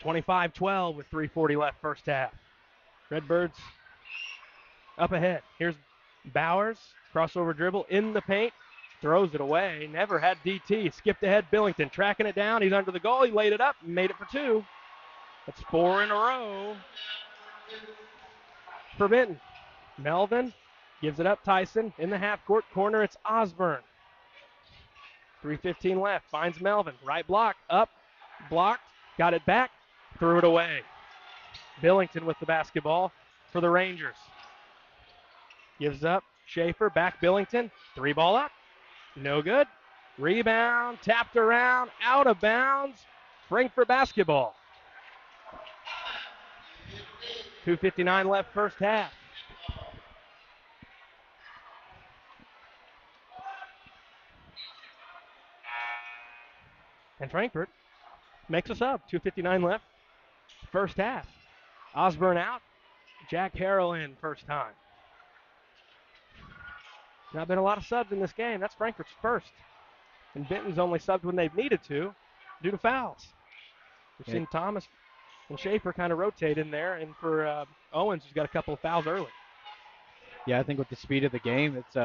25-12 with 3:40 left first half. Redbirds up ahead. Here's Bowers. Crossover dribble in the paint. Throws it away. Never had DT. Skipped ahead. Billington tracking it down. He's under the goal. He laid it up and made it for two. That's four in a row for Benton. Melvin gives it up. Tyson in the half court corner. It's Osborne. 3:15 left. Finds Melvin. Right block. Up. Blocked. Got it back. Threw it away. Billington with the basketball for the Rangers. Gives up. Schaefer. Back Billington. Three ball up. No good. Rebound. Tapped around. Out of bounds. Frankfort basketball. 2:59 left first half. And Frankfort makes us up. 2:59 left first half. Osborne out. Jack Harrell in first time. Not been a lot of subs in this game. That's Frankfort's first. And Benton's only subbed when they've needed to due to fouls. We've seen Thomas and Schaefer kind of rotate in there, and for Owens, who's got a couple of fouls early. Yeah, I think with the speed of the game, it's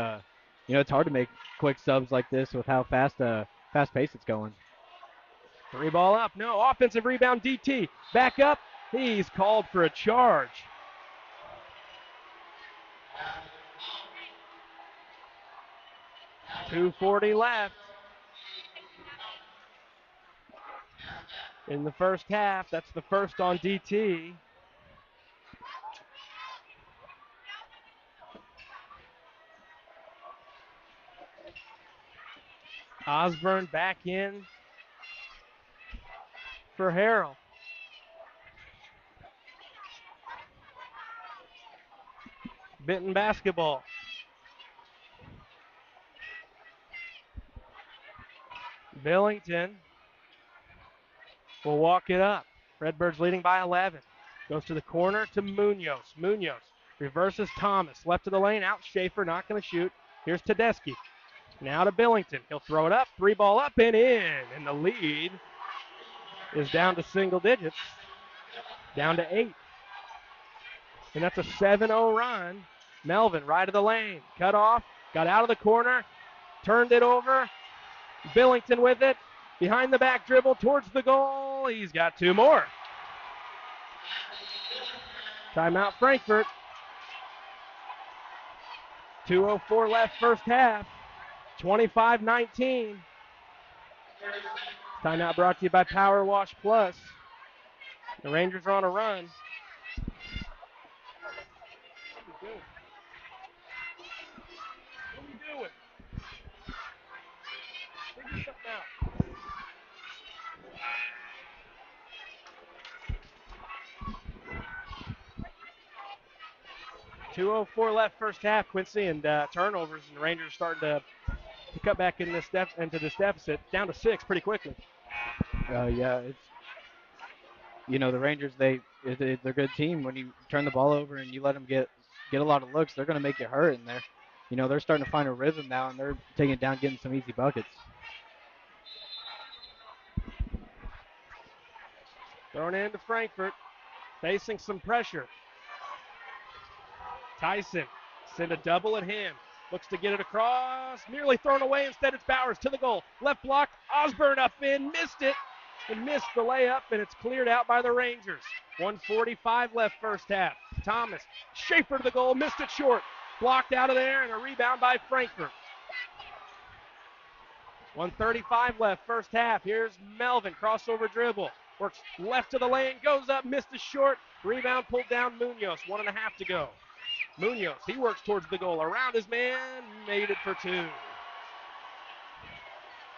it's hard to make quick subs like this with how fast pace it's going. Three ball up, no, offensive rebound, DT, back up, he's called for a charge. .240 left. in the first half. That's the first on DT. Osborne back in for Harrell. Benton basketball. Billington will walk it up. Redbirds leading by 11. Goes to the corner to Munoz. Munoz reverses Thomas. Left to the lane, out Schaefer, not going to shoot. Here's Tedeschi. Now to Billington. He'll throw it up. 3-ball up and in. And the lead is down to single digits. Down to 8. And that's a 7-0 run. Melvin, right of the lane. Cut off. Got out of the corner. Turned it over. Billington with it. Behind the back dribble towards the goal. He's got 2 more. Timeout Frankfort. 2:04 left first half. 25-19. Timeout brought to you by Power Wash Plus. The Rangers are on a run. What are you doing? Figure something out. 2:04 left first half, Quincy, and turnovers, and the Rangers are starting to cut back into this deficit, down to 6 pretty quickly. Yeah, it's the Rangers. They're a good team. When you turn the ball over and you let them get a lot of looks, they're going to make you hurt. And they're starting to find a rhythm now, and they're taking it down, getting some easy buckets. Thrown into Frankfort, facing some pressure. Tyson send a double at him. Looks to get it across. Nearly thrown away. Instead, it's Bowers to the goal. Left block. Osborne up in. Missed it. And missed the layup, and it's cleared out by the Rangers. 1:45 left first half. Thomas. Schaefer to the goal. Missed it short. Blocked out of there, and a rebound by Frankfort. 1:35 left first half. Here's Melvin. Crossover dribble. Works left to the lane. Goes up. Missed it short. Rebound pulled down Munoz. 1.5 to go. Munoz, he works towards the goal. Around his man, made it for 2. And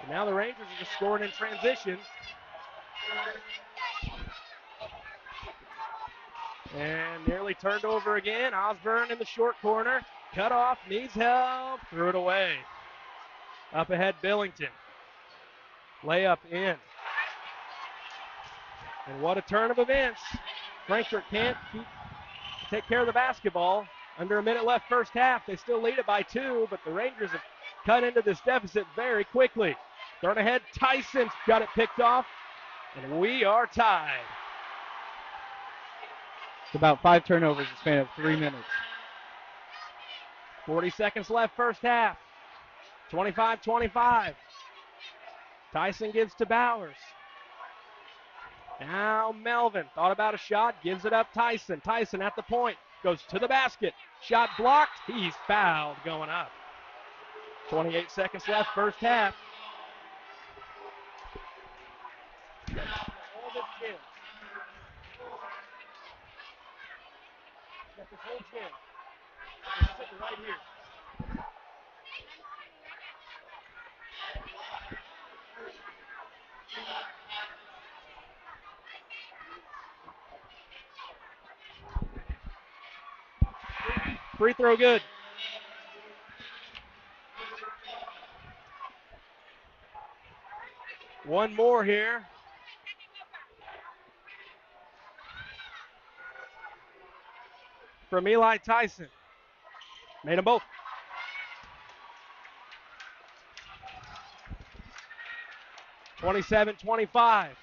now the Rangers are just scoring in transition. And nearly turned over again. Osborne in the short corner. Cut off, needs help, threw it away. Up ahead, Billington. Layup in. And what a turn of events. Frankfort can't take care of the basketball. Under a minute left first half. They still lead it by 2, but the Rangers have cut into this deficit very quickly. Thrown ahead, Tyson's got it picked off, and we are tied. It's about 5 turnovers in the span of 3 minutes. 40 seconds left first half. 25-25. Tyson gives to Bowers. Now Melvin thought about a shot, gives it up Tyson. Tyson at the point, goes to the basket. Shot blocked, he's fouled going up. 28 seconds left first half. Got this whole gym. Just sitting right here. Free throw good. One more here. From Eli Tyson. Made them both. (27-25).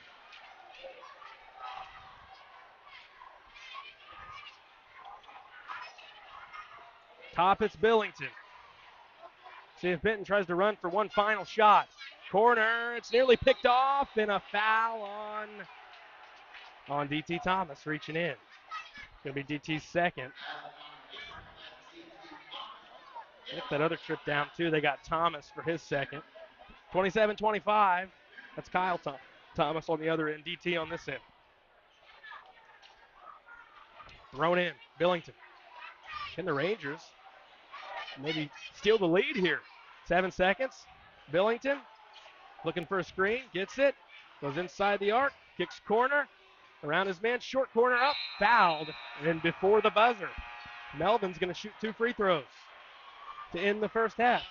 Top, it's Billington. See if Benton tries to run for one final shot. Corner, it's nearly picked off, and a foul on DT Thomas reaching in. Going to be DT's second. I think that other trip down too, they got Thomas for his second. 27-25, that's Kyle Thomas. Thomas on the other end, DT on this end. Thrown in, Billington. Can the Rangers maybe steal the lead here? 7 seconds. Billington looking for a screen, gets it, goes inside the arc, kicks corner, around his man, short corner up, fouled, and before the buzzer. Melvin's going to shoot 2 free throws to end the first half.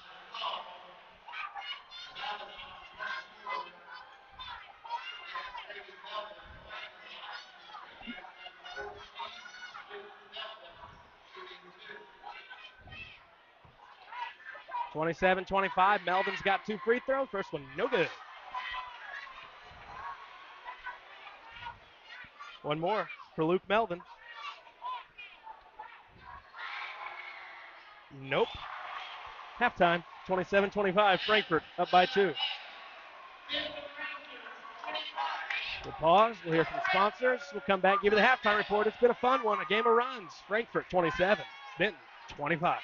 (27-25). Melvin's got 2 free throws. First one, no good. One more for Luke Melvin. Nope. Halftime, 27-25. Frankfurt up by 2. We'll pause. We'll hear from sponsors. We'll come back, give you the halftime report. It's been a fun one, a game of runs. Frankfurt 27, Benton 25.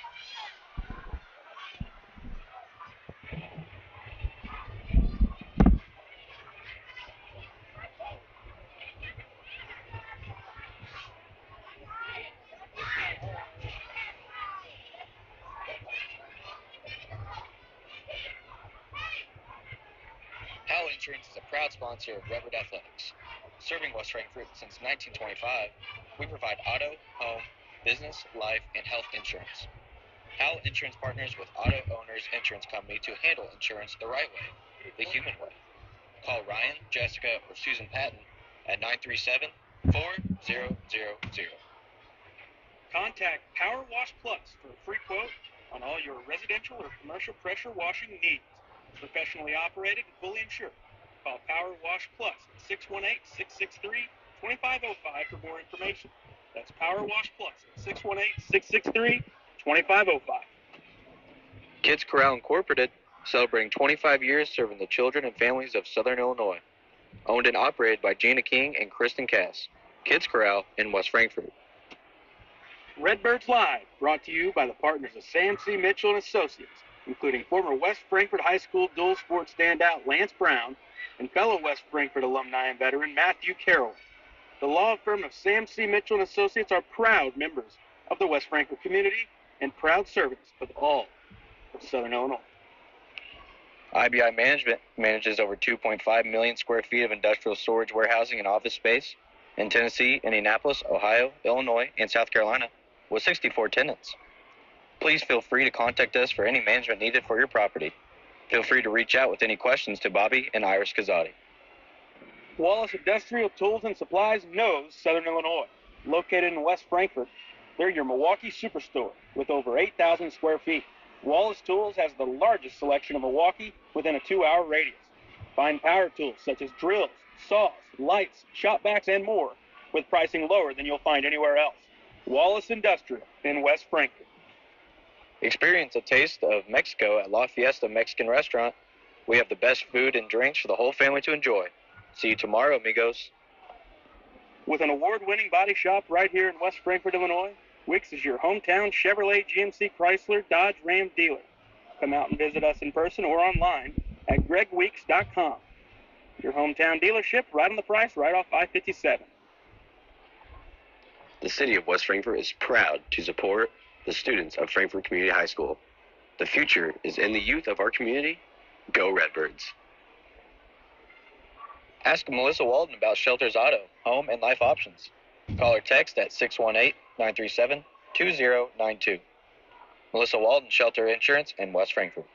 Howell Insurance is a proud sponsor of Redbird Athletics. Serving West Frankfort since 1925, we provide auto, home, business, life, and health insurance. Howell Insurance partners with Auto Owners Insurance Company to handle insurance the right way, the human way. Call Ryan, Jessica, or Susan Patton at 937-4000. Contact Power Wash Plus for a free quote on all your residential or commercial pressure washing needs. Professionally operated and fully insured. Call Power Wash Plus at 618-663-2505 for more information. That's Power Wash Plus at 618-663-2505. Kids Corral Incorporated, celebrating 25 years serving the children and families of Southern Illinois. Owned and operated by Gina King and Kristen Cass. Kids Corral in West Frankfort. Redbirds Live, brought to you by the partners of Sam C. Mitchell and Associates, including former West Frankfort High School dual sport standout Lance Brown and fellow West Frankfort alumni and veteran Matthew Carroll. The law firm of Sam C. Mitchell and Associates are proud members of the West Frankfort community and proud servants of all of Southern Illinois. IBI Management manages over 2.5 million square feet of industrial storage, warehousing, and office space in Tennessee, Indianapolis, Ohio, Illinois, and South Carolina with 64 tenants. Please feel free to contact us for any management needed for your property. Feel free to reach out with any questions to Bobby and Iris Kazadi. Wallace Industrial Tools and Supplies knows Southern Illinois. Located in West Frankfort, they're your Milwaukee superstore with over 8,000 square feet. Wallace Tools has the largest selection of Milwaukee within a 2-hour radius. Find power tools such as drills, saws, lights, shop vacs, and more with pricing lower than you'll find anywhere else. Wallace Industrial in West Frankfort. Experience a taste of Mexico at La Fiesta Mexican Restaurant. We have the best food and drinks for the whole family to enjoy. See you tomorrow, amigos. With an award-winning body shop right here in West Frankfort, Illinois, Wicks is your hometown Chevrolet, GMC, Chrysler, Dodge, Ram dealer. Come out and visit us in person or online at gregweeks.com. Your hometown dealership right on the price, right off I-57. The city of West Frankfort is proud to support the students of Frankfort Community High School. The future is in the youth of our community. Go Redbirds. Ask Melissa Walden about Shelter's Auto, Home, and Life options. Call or text at 618-937-2092. Melissa Walden, Shelter Insurance in West Frankfort.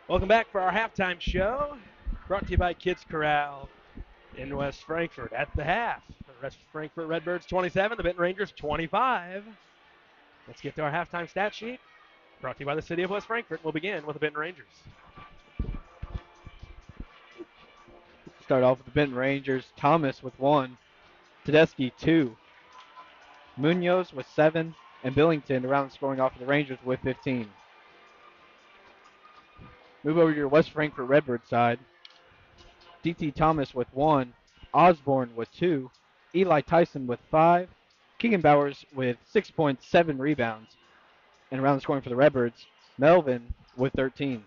Welcome back for our halftime show, brought to you by Kids Corral in West Frankfort. At the half, the West Frankfort Redbirds 27, the Benton Rangers 25. Let's get to our halftime stat sheet, brought to you by the City of West Frankfort. We'll begin with the Benton Rangers. Start off with the Benton Rangers. Thomas with 1, Tedeschi 2, Munoz with 7, and Billington around the scoring off of the Rangers with 15. Move over to your West Frankfort Redbird side. D.T. Thomas with 1, Osborne with 2, Eli Tyson with 5, Keegan Bowers with 6.7 rebounds. And around the scoring for the Redbirds, Melvin with 13.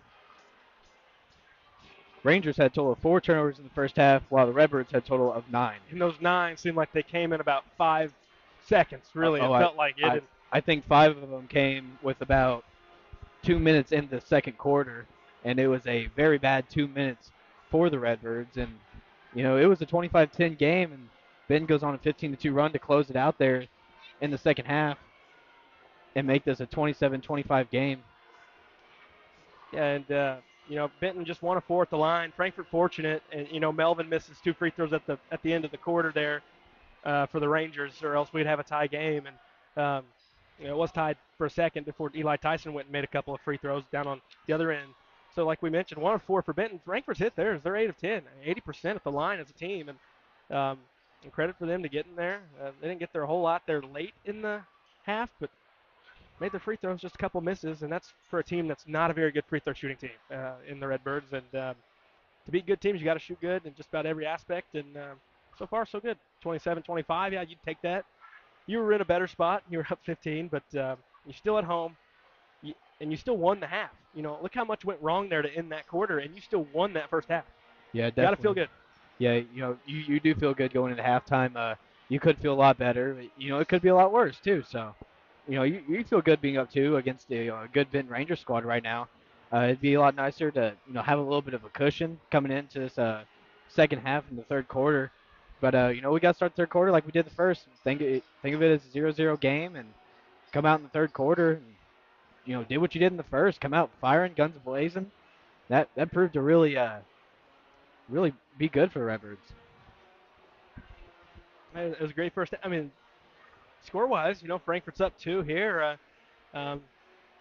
Rangers had a total of 4 turnovers in the first half, while the Redbirds had a total of 9. And those 9 seemed like they came in about 5 seconds, really. It felt like it. I think 5 of them came with about 2 minutes in the second quarter, and it was a very bad 2 minutes for the Redbirds. And, it was a 25-10 game, and Ben goes on a 15-2 run to close it out there in the second half and make this a 27-25 game. And, Benton just 1 of 4 at the line. Frankfort fortunate, and, Melvin misses 2 free throws at the end of the quarter there for the Rangers, or else we'd have a tie game. And, it was tied for a second before Eli Tyson went and made a couple of free throws down on the other end. So, like we mentioned, 1 of 4 for Benton. Frankfort's hit theirs. They're 8 of 10, 80% at the line as a team. And credit for them to get in there. They didn't get there a whole lot there late in the half, but made their free throws, just a couple misses, and that's for a team that's not a very good free throw shooting team in the Redbirds. And to beat good teams, you got to shoot good in just about every aspect. And so far, so good. 27-25, yeah, you'd take that. You were in a better spot. You were up 15, but you're still at home, and you still won the half. Look how much went wrong there to end that quarter, and you still won that first half. Yeah, definitely. You got to feel good. Yeah, you do feel good going into halftime. You could feel a lot better. It could be a lot worse, too. So, you feel good being up 2 against a good Benton Ranger squad right now. It'd be a lot nicer to, have a little bit of a cushion coming into this second half in the third quarter. But, we got to start the third quarter like we did the first. Think of it as a 0-0 game and come out in the third quarter and, did what you did in the first. Come out firing, guns blazing. That proved to really be good for the Redbirds. It was a great first. Score-wise, Frankfort's up 2 here. Kind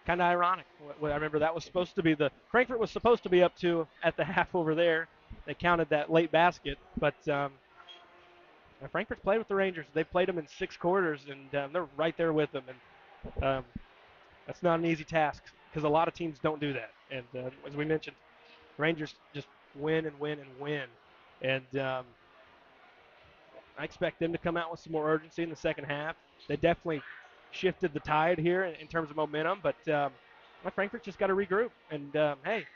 of ironic. I remember that was supposed to be Frankfort was supposed to be up 2 at the half over there. They counted that late basket, but Frankfort's played with the Rangers. They've played them in 6 quarters, and they're right there with them. And that's not an easy task because a lot of teams don't do that. And as we mentioned, Rangers just win and win and win. And I expect them to come out with some more urgency in the second half. They definitely shifted the tide here in terms of momentum, but Frankfurt just got to regroup. And, hey,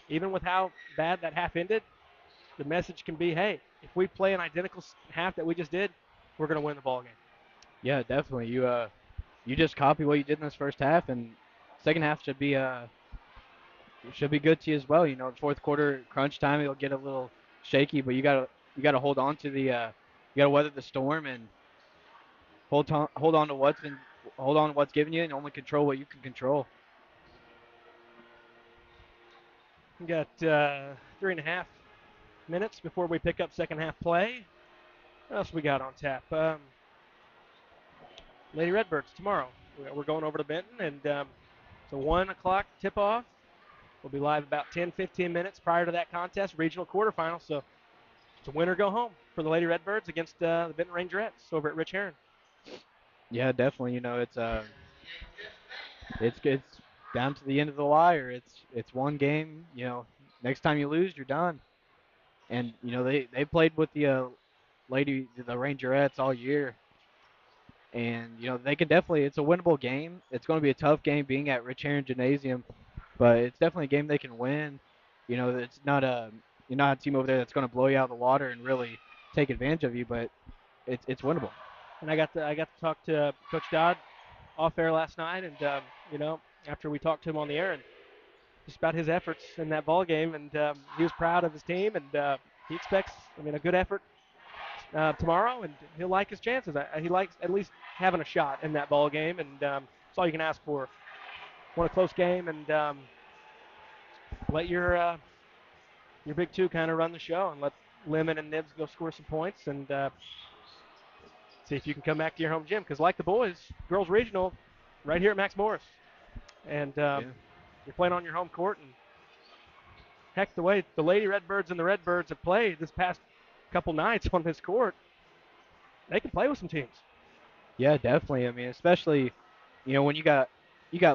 even with how bad that half ended, the message can be, hey, if we play an identical half that we just did, we're going to win the ball game. Yeah, definitely. You just copy what you did in this first half, and second half should be good to you as well. The fourth quarter crunch time, it'll get a little shaky, but you gotta hold on to you gotta weather the storm and hold on to what's given you and only control what you can control. We got 3.5 minutes before we pick up second half play. What else we got on tap? Lady Redbirds tomorrow. We're going over to Benton, and it's a 1 o'clock tip-off. We'll be live about 10-15 minutes prior to that contest, regional quarterfinal. So it's a win or go home for the Lady Redbirds against the Benton Rangerettes over at Rich Heron. Yeah, definitely. It's down to the end of the wire. It's one game. Next time you lose, you're done. And they played with the Rangerettes all year, and they can definitely. It's a winnable game. It's going to be a tough game being at Rich Heron Gymnasium, but it's definitely a game they can win. It's not you're not a team over there that's going to blow you out of the water and really take advantage of you, but it's winnable. And I got to talk to Coach Dodd off air last night, and after we talked to him on the air, and just about his efforts in that ball game, and he was proud of his team, and he expects, a good effort tomorrow, and he'll like his chances. He likes at least having a shot in that ball game, and that's all you can ask for. Won a close game, and let your big two kind of run the show and let Lemon and Nibs go score some points and see if you can come back to your home gym. Because like the boys, girls regional, right here at Max Morris, and Yeah. you're playing on your home court. And heck, the way the Lady Redbirds and the Redbirds have played this past couple nights on this court, they can play with some teams. Yeah, definitely. I mean, especially, when you got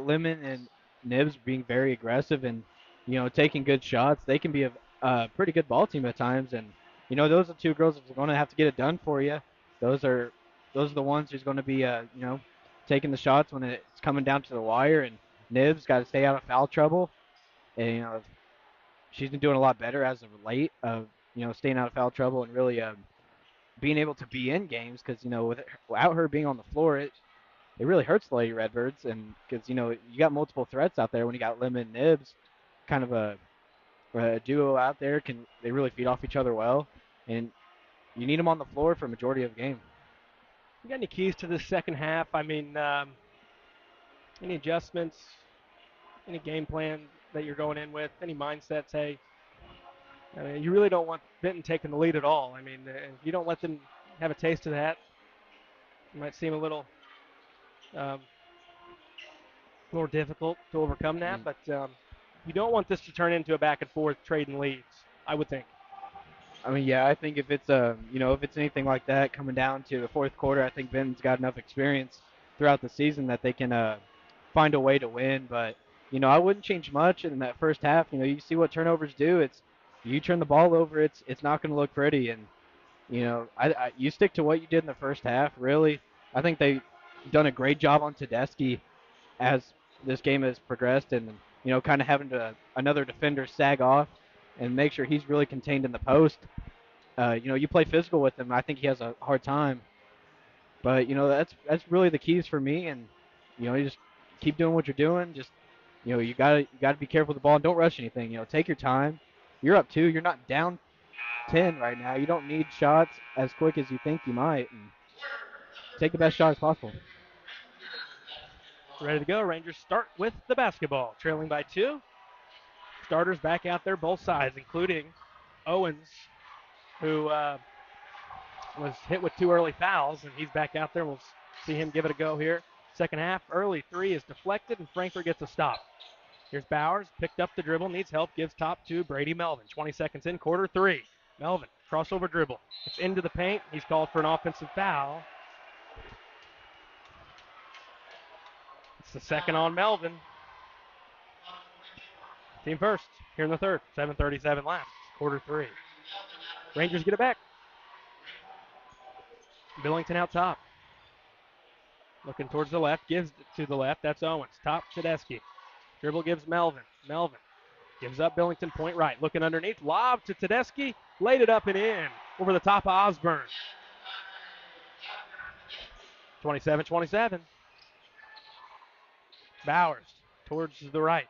Lemon and Nibs being very aggressive and taking good shots, they can be a pretty good ball team at times. And those are two girls that are going to have to get it done for you. Those are those are the ones who's going to be taking the shots when it's coming down to the wire. And Nibs got to stay out of foul trouble. And she's been doing a lot better as of late of staying out of foul trouble and really being able to be in games because without her being on the floor, it really hurts the Lady Redbirds, and because you got multiple threats out there when you got Lemon and Nibs, kind of a duo out there. They really feed off each other well, and you need them on the floor for a majority of the game. You got any keys to the second half? I mean, any adjustments, any game plan that you're going in with, any mindsets? Hey, I mean, you really don't want Benton taking the lead at all. I mean, if you don't let them have a taste of that, it might seem a little um, more difficult to overcome that. Mm. But you don't want this to turn into a back and forth trading leads, I would think. I mean, yeah, I think if it's if it's anything like that coming down to the fourth quarter, I think Benton's got enough experience throughout the season that they can find a way to win. But I wouldn't change much in that first half. You see what turnovers do. It's you turn the ball over, it's not going to look pretty. And you stick to what you did in the first half. Really, I think they done a great job on Tedeschi as this game has progressed, and kind of having another defender sag off and make sure he's really contained in the post. You play physical with him. I think he has a hard time, but that's really the keys for me. And you just keep doing what you're doing. Just you gotta be careful with the ball and don't rush anything. Take your time. You're up 2. You're not down 10 right now. You don't need shots as quick as you think you might, and take the best shot as possible. Ready to go. Rangers start with the basketball, trailing by 2. Starters back out there, both sides, including Owens, who was hit with 2 early fouls, and he's back out there. We'll see him give it a go here. Second half, early 3 is deflected, and Frankfurt gets a stop. Here's Bowers, picked up the dribble, needs help, gives top to Brady Melvin. 20 seconds in, quarter 3. Melvin, crossover dribble. It's into the paint. He's called for an offensive foul. It's the second on Melvin. Team first here in the third. 7:37 left. Quarter 3. Rangers get it back. Billington out top. Looking towards the left, gives it to the left. That's Owens. Top, Tedeschi. Dribble gives Melvin. Melvin gives up Billington, point right. Looking underneath. Lob to Tedeschi. Laid it up and in. Over the top of Osborne. 27-27. Bowers towards the right.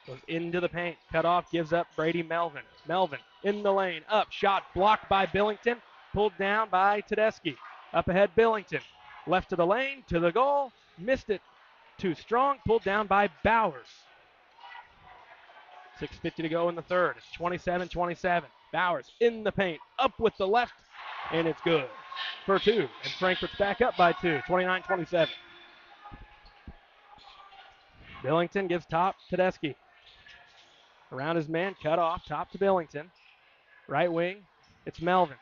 Goes into the paint. Cut off. Gives up Brady Melvin. Melvin in the lane. Up. Shot blocked by Billington. Pulled down by Tedeschi. Up ahead Billington. Left to the lane. To the goal. Missed it. Too strong. Pulled down by Bowers. 6:50 to go in the third. It's 27-27. Bowers in the paint. Up with the left. And it's good for 2. And Frankfurt's back up by 2. 29-27. Billington gives top Tedeschi. Around his man, cut off, top to Billington. Right wing, it's Melvin.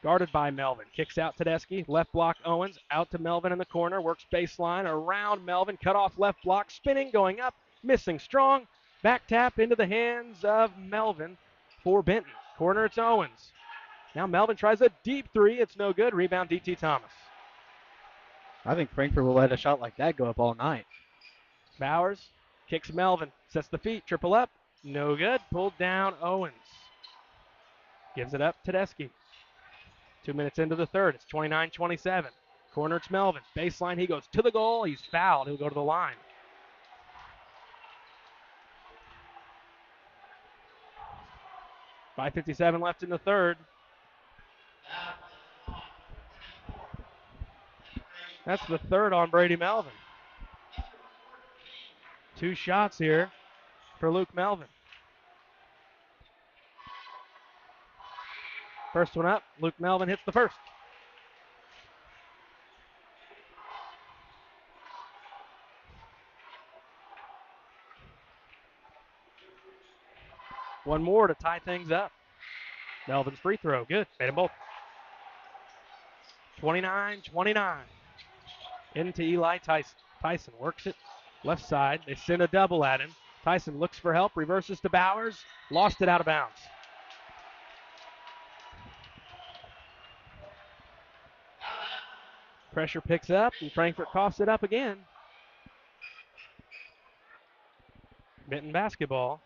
Guarded by Melvin. Kicks out Tedeschi. Left block Owens. Out to Melvin in the corner. Works baseline around Melvin. Cut off left block. Spinning, going up. Missing strong. Back tap into the hands of Melvin for Benton. Corner, it's Owens. Now Melvin tries a deep 3. It's no good. Rebound, D.T. Thomas. I think Frankfurt will let a shot like that go up all night. Bowers kicks Melvin. Sets the feet. Triple up. No good. Pulled down Owens. Gives it up Tedeschi. 2 minutes into the third. It's 29-27. Corner, it's Melvin. Baseline, he goes to the goal. He's fouled. He'll go to the line. .557 left in the third. That's the third on Brady Melvin. 2 shots here for Luke Melvin. First one up, Luke Melvin hits the first. One more to tie things up. Melvin's free throw, good. Made them both. 29-29. Into Eli Tyson. Tyson works it left side. They send a double at him. Tyson looks for help, reverses to Bowers. Lost it out of bounds. Pressure picks up, and Frankfort coughs it up again. Benton basketball.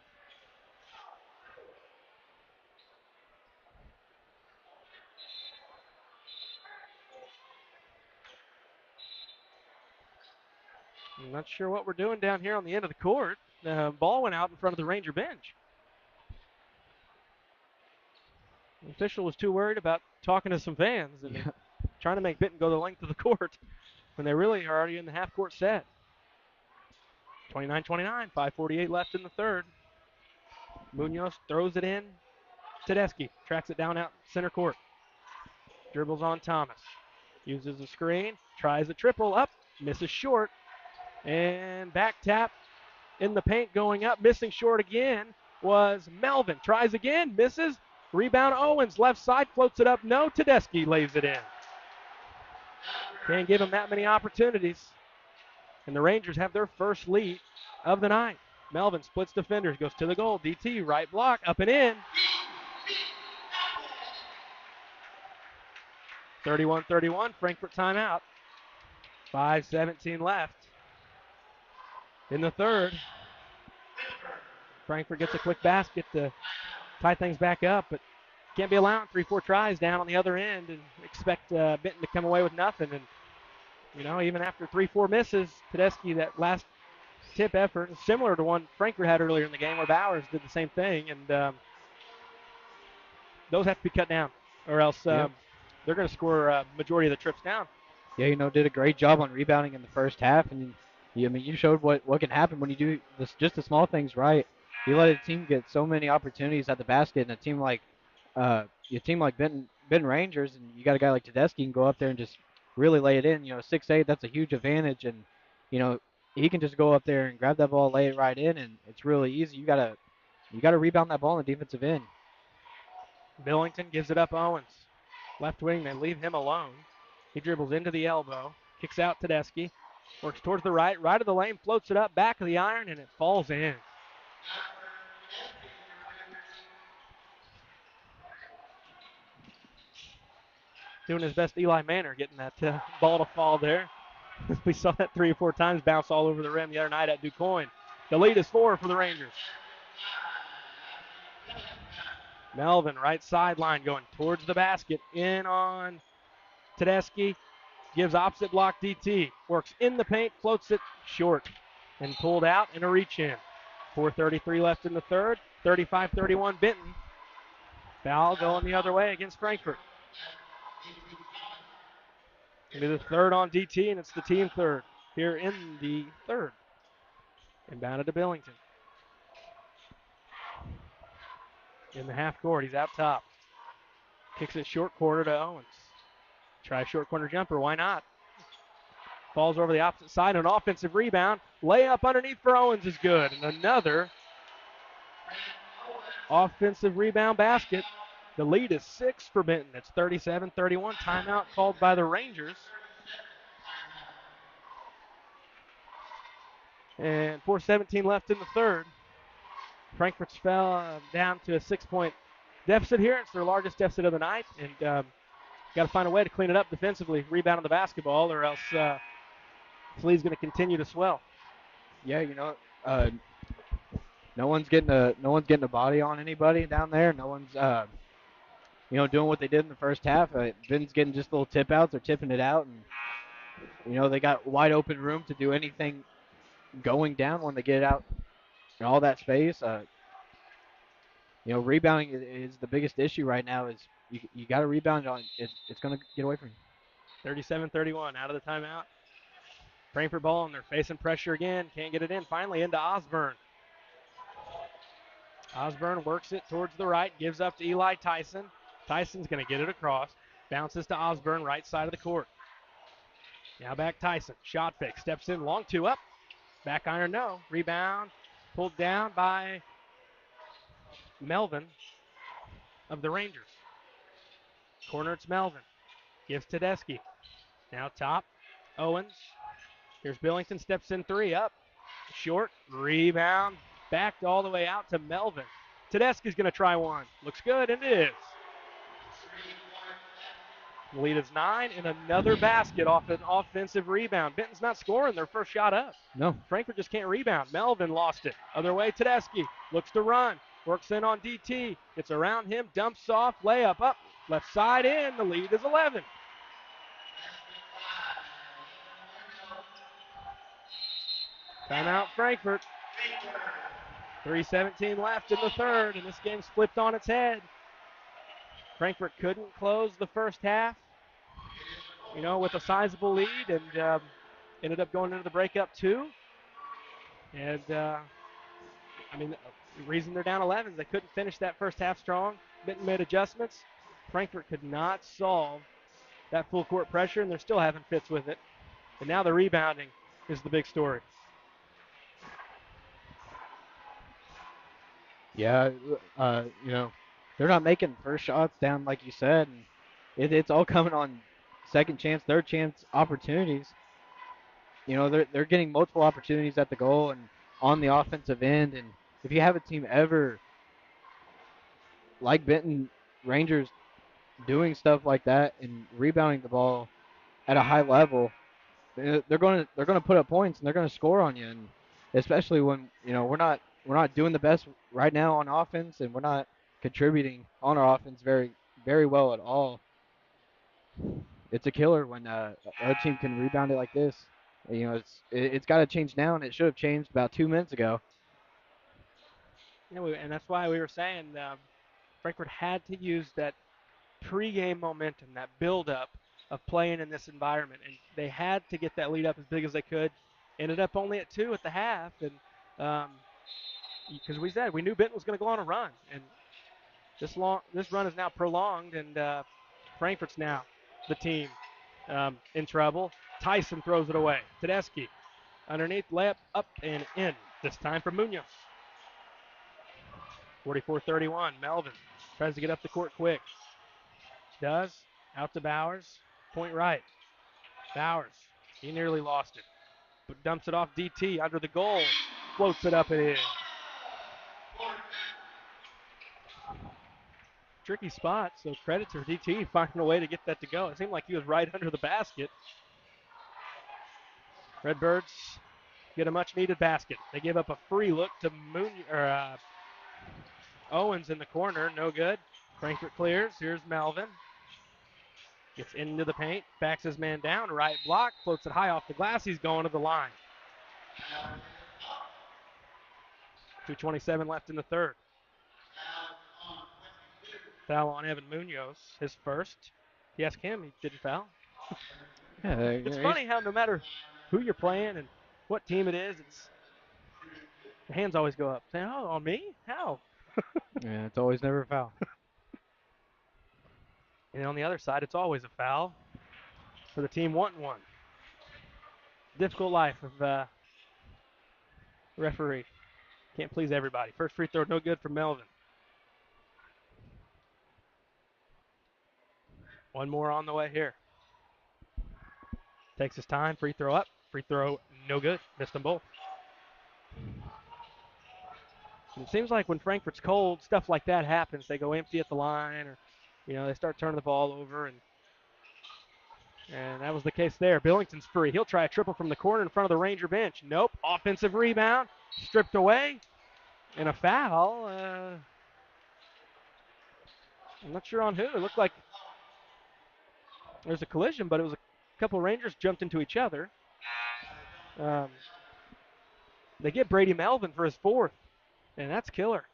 I'm not sure what we're doing down here on the end of the court. The ball went out in front of the Ranger bench. The official was too worried about talking to some fans and trying to make Benton go the length of the court when they really are already in the half-court set. 29-29, 5:48 left in the third. Munoz throws it in. Tedeschi tracks it down out center court. Dribbles on Thomas. Uses a screen. Tries a triple up. Misses short. And back tap in the paint going up. Missing short again was Melvin. Tries again. Misses. Rebound Owens. Left side. Floats it up. No. Tedeschi lays it in. Can't give him that many opportunities. And the Rangers have their first lead of the night. Melvin splits defenders. Goes to the goal. DT. Right block. Up and in. 31-31. Frankfort timeout. 5:17 left in the third. Frankfort gets a quick basket to tie things back up, but can't be allowing 3-4 tries down on the other end and expect Benton to come away with nothing. And, you know, even after 3-4 misses, Tedeschi, that last tip effort is similar to one Frankfort had earlier in the game where Bowers did the same thing. And those have to be cut down or else they're going to score a majority of the trips down. Yeah, did a great job on rebounding in the first half, and you showed what can happen when you do just the small things right. You let a team get so many opportunities at the basket, and a team like Benton Rangers, and you got a guy like Tedeschi can go up there and just really lay it in. 6'8", that's a huge advantage, and he can just go up there and grab that ball, lay it right in, and it's really easy. You gotta rebound that ball in the defensive end. Billington gives it up Owens. Left wing, they leave him alone. He dribbles into the elbow, kicks out Tedeschi, works towards the right of the lane, floats it up, back of the iron, and it falls in. Doing his best Eli Manor getting that ball to fall there. We saw that 3 or 4 times bounce all over the rim the other night at DuQuoin. The lead is 4 for the Rangers. Melvin, right sideline, going towards the basket. In on Tedeschi. Gives opposite block DT. Works in the paint, floats it short. And pulled out in a reach in. 4:33 left in the third. 35-31 Benton. Foul going the other way against Frankfort. It'll be the third on DT, and it's the team third here in the third. Inbounded to Billington. In the half court, he's out top. Kicks it short corner to Owens. Try a short corner jumper, why not? Falls over the opposite side, an offensive rebound. Layup underneath for Owens is good. And another offensive rebound basket. The lead is 6 for Benton. It's 37-31. Timeout called by the Rangers. And 4:17 left in the third. Frankfurt's fell down to a 6-point deficit here. It's their largest deficit of the night. And got to find a way to clean it up defensively, rebound on the basketball, or else this lead's going to continue to swell. Yeah, no one's getting a body on anybody down there. No one's doing what they did in the first half. Ben's getting just little tip outs. They're tipping it out, and they got wide open room to do anything going down when they get out in all that space. Rebounding is the biggest issue right now. Is you got to rebound on it's going to get away from you. 37-31 out of the timeout. Frankfurt ball, and they're facing pressure again. Can't get it in. Finally into Osborne. Osborne works it towards the right, gives up to Eli Tyson. Tyson's going to get it across. Bounces to Osborne, right side of the court. Now back Tyson. Shot fake. Steps in, long two up. Back iron, no. Rebound. Pulled down by Melvin of the Rangers. Corner, it's Melvin. Gives Tedeschi. Now top. Owens. Here's Billington. Steps in three. Up. Short. Rebound. Backed all the way out to Melvin. Tedeschi's going to try one. Looks good, and it is. The lead is 9, and another basket off an offensive rebound. Benton's not scoring their first shot up. No. Frankfurt just can't rebound. Melvin lost it. Other way, Tedeschi looks to run. Works in on DT. It's around him. Dumps off. Layup up. Left side in. The lead is 11. Timeout, Frankfurt. 3:17 left in the third, and this game's flipped on its head. Frankfurt couldn't close the first half, with a sizable lead, and ended up going into the break up 2. And, the reason they're down 11 is they couldn't finish that first half strong. Benton made adjustments. Frankfurt could not solve that full court pressure, and they're still having fits with it. And now the rebounding is the big story. Yeah, they're not making first shots down like you said, and it's all coming on second chance, third chance opportunities. They're getting multiple opportunities at the goal and on the offensive end. And if you have a team ever like Benton Rangers doing stuff like that and rebounding the ball at a high level, they're going to put up points and they're going to score on you. And especially when we're not doing the best right now on offense, and we're not contributing on our offense very, very well at all. It's a killer when our team can rebound it like this. It's got to change now, and it should have changed about 2 minutes ago. And that's why we were saying Frankfurt had to use that pregame momentum, that build-up of playing in this environment, and they had to get that lead up as big as they could. Ended up only at 2 at the half, and because we knew Benton was going to go on a run, and this run is now prolonged, and Frankfurt's now the team in trouble. Tyson throws it away. Tedeschi underneath, layup up and in. This time for Munoz. 44-31. Melvin tries to get up the court quick. Does. Out to Bowers. Point right. Bowers. He nearly lost it, but dumps it off DT under the goal. Floats it up and in. Tricky spot, so credit to DT finding a way to get that to go. It seemed like he was right under the basket. Redbirds get a much-needed basket. They give up a free look to Owens in the corner. No good. Frankfurt clears. Here's Melvin. Gets into the paint. Backs his man down. Right block. Floats it high off the glass. He's going to the line. 2:27 left in the third. Foul on Evan Munoz. His first. If you ask him, he didn't foul. Yeah, It's funny how no matter who you're playing and what team it is, the hands always go up. Saying, "Oh, on me? How?" Yeah, it's always never a foul. And on the other side, it's always a foul for the team wanting one. Difficult life of referee. Can't please everybody. First free throw, no good for Melvin. One more on the way here. Takes his time. Free throw up. Free throw, no good. Missed them both. And it seems like when Frankfurt's cold, stuff like that happens. They go empty at the line, or they start turning the ball over, and that was the case there. Billington's free. He'll try a triple from the corner in front of the Ranger bench. Nope. Offensive rebound. Stripped away. And a foul. I'm not sure on who. It looked like there's a collision, but it was a couple Rangers jumped into each other. They get Brady Melvin for his fourth, and that's killer.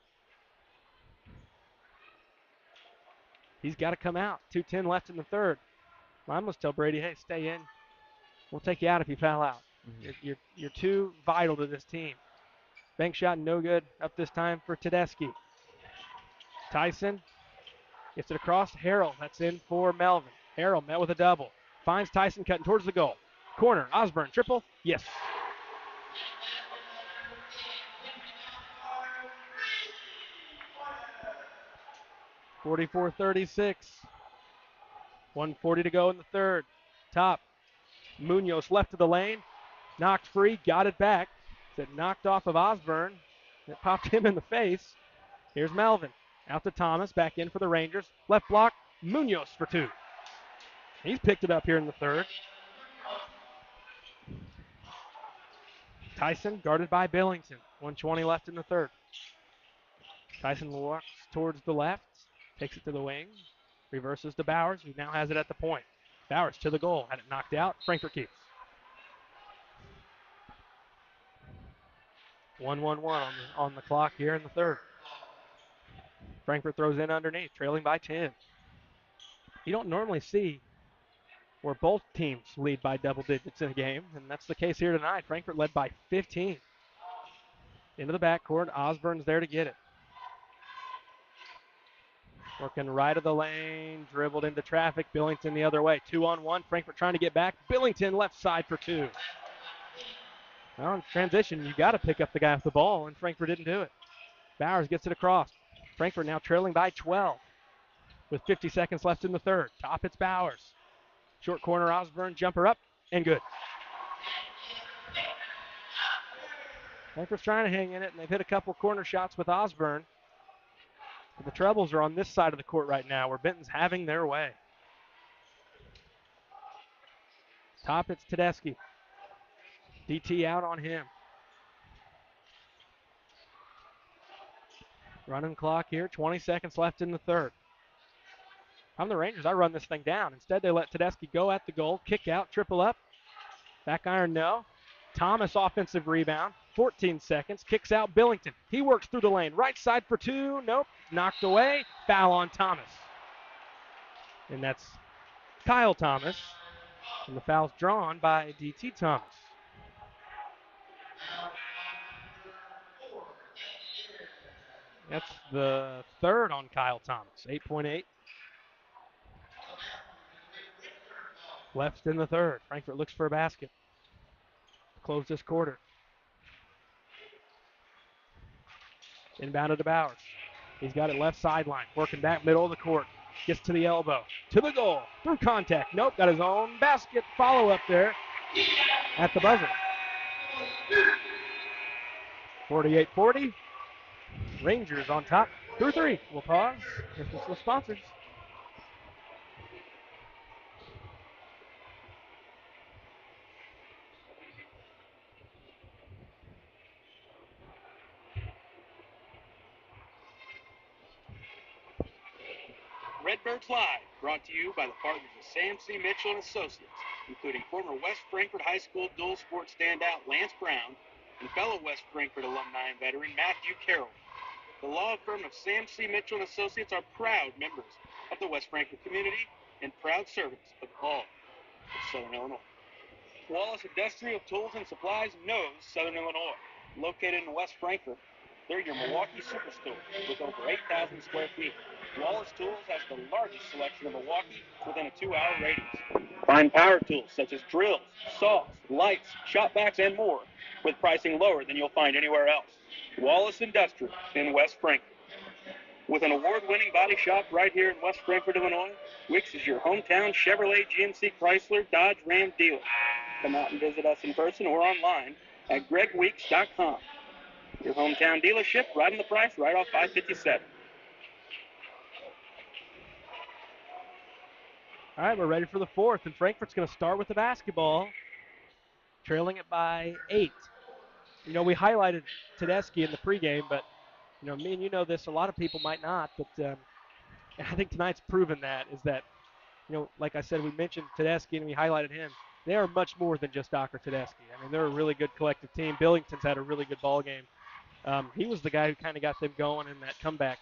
He's got to come out. 2:10 left in the third. I must tell Brady, hey, stay in. We'll take you out if you foul out. Mm-hmm. You're too vital to this team. Bank shot no good up this time for Tedeschi. Tyson gets it across. Harrell, that's in for Melvin. Harrell met with a double. Finds Tyson cutting towards the goal. Corner, Osborne, triple, yes. (44-36). 1:40 to go in the third. Top. Munoz left of the lane. Knocked free, got it back. It knocked off of Osborne. It popped him in the face. Here's Melvin. Out to Thomas, back in for the Rangers. Left block, Munoz for two. He's picked it up here in the third. Tyson guarded by Billington. 1:20 left in the third. Tyson walks towards the left, takes it to the wing, reverses to Bowers, who now has it at the point. Bowers to the goal, had it knocked out. Frankfurt keeps. 1-1-1 on the clock here in the third. Frankfurt throws in underneath, trailing by 10. You don't normally see where both teams lead by double digits in a game, and that's the case here tonight. Frankfurt led by 15. Into the backcourt, Osborne's there to get it. Working right of the lane, dribbled into traffic. Billington the other way. 2-on-1. Frankfurt trying to get back. Billington left side for two. Now in transition, you got to pick up the guy with the ball, and Frankfurt didn't do it. Bowers gets it across. Frankfurt now trailing by 12 with 50 seconds left in the third. Top, it's Bowers. Short corner, Osborne, jumper up, and good. Frankfurt's trying to hang in it, and they've hit a couple corner shots with Osborne. But the troubles are on this side of the court right now, where Benton's having their way. Top, it's Tedeschi. DT out on him. Running clock here, 20 seconds left in the third. I'm the Rangers, I run this thing down. Instead, they let Tedeschi go at the goal, kick out, triple up. Back iron, no. Thomas, offensive rebound. 14 seconds, kicks out Billington. He works through the lane. Right side for two, nope. Knocked away, foul on Thomas. And that's Kyle Thomas. And the foul's drawn by DT Thomas. That's the third on Kyle Thomas, 8.8. Left in the third. Frankfurt looks for a basket. Close this quarter. Inbounded to Bowers. He's got it left sideline, working back middle of the court. Gets to the elbow, to the goal, through contact. Nope, got his own basket. Follow up there at the buzzer. 48-40. Rangers on top through three. We'll pause. This is the sponsors. Redbirds Live, brought to you by the partners of Sam C. Mitchell and Associates, including former West Frankfurt High School dual sport standout Lance Brown and fellow West Frankfurt alumni and veteran Matthew Carroll. The law firm of Sam C. Mitchell and Associates are proud members of the West Frankfurt community and proud servants of all of Southern Illinois. Wallace Industrial Tools and Supplies knows Southern Illinois. Located in West Frankfurt, they're your Milwaukee superstore with over 8,000 square feet. Wallace Tools has the largest selection of Milwaukee within a 2-hour radius. Find power tools such as drills, saws, lights, shop vacs, and more with pricing lower than you'll find anywhere else. Wallace Industrial in West Frankfurt. With an award-winning body shop right here in West Frankfurt, Illinois, Wicks is your hometown Chevrolet, GMC, Chrysler, Dodge, Ram dealer. Come out and visit us in person or online at gregweeks.com. Your hometown dealership, right on the price, right off 557. All right, we're ready for the fourth, and Frankfurt's going to start with the basketball, trailing it by 8. You know, we highlighted Tedeschi in the pregame, but, you know, me and you know this, a lot of people might not, but I think tonight's proven that, is that, you know, like I said, we mentioned Tedeschi and we highlighted him. They are much more than just Dr. Tedeschi. I mean, they're a really good collective team. Billington's had a really good ball game. He was the guy who kind of got them going in that comeback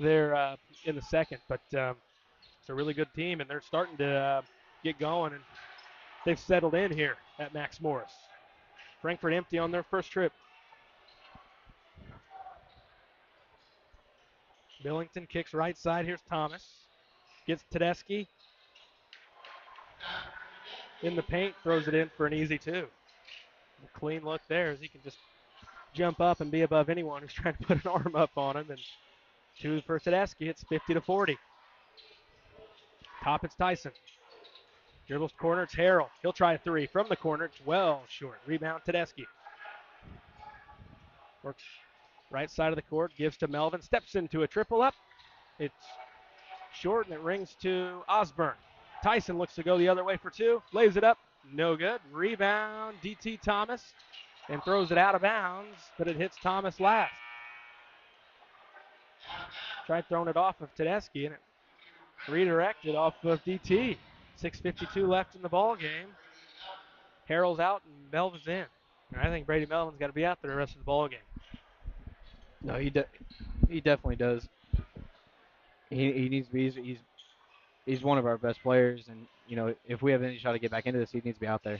there in the second. But it's a really good team, and they're starting to get going, and they've settled in here at Max Morris. Frankfurt empty on their first trip. Billington kicks right side. Here's Thomas. Gets Tedeschi in the paint, throws it in for an easy two. A clean look there as he can just jump up and be above anyone who's trying to put an arm up on him. And two for Tedeschi. It's 50-40. Top, it's Tyson. Dribbles corner, it's Harrell. He'll try a three from the corner. It's well short. Rebound, Tedeschi. Works right side of the court, gives to Melvin. Steps into a triple up. It's short, and it rings to Osborne. Tyson looks to go the other way for two. Lays it up. No good. Rebound, DT Thomas. And throws it out of bounds, but it hits Thomas last. Tried throwing it off of Tedeschi, and it redirected off of DT. 6:52 left in the ball game. Harrell's out and Melvin's in. And I think Brady Melvin's got to be out there the rest of the ball game. No, he definitely does. He needs to be. He's one of our best players, and if we have any shot to get back into this, he needs to be out there.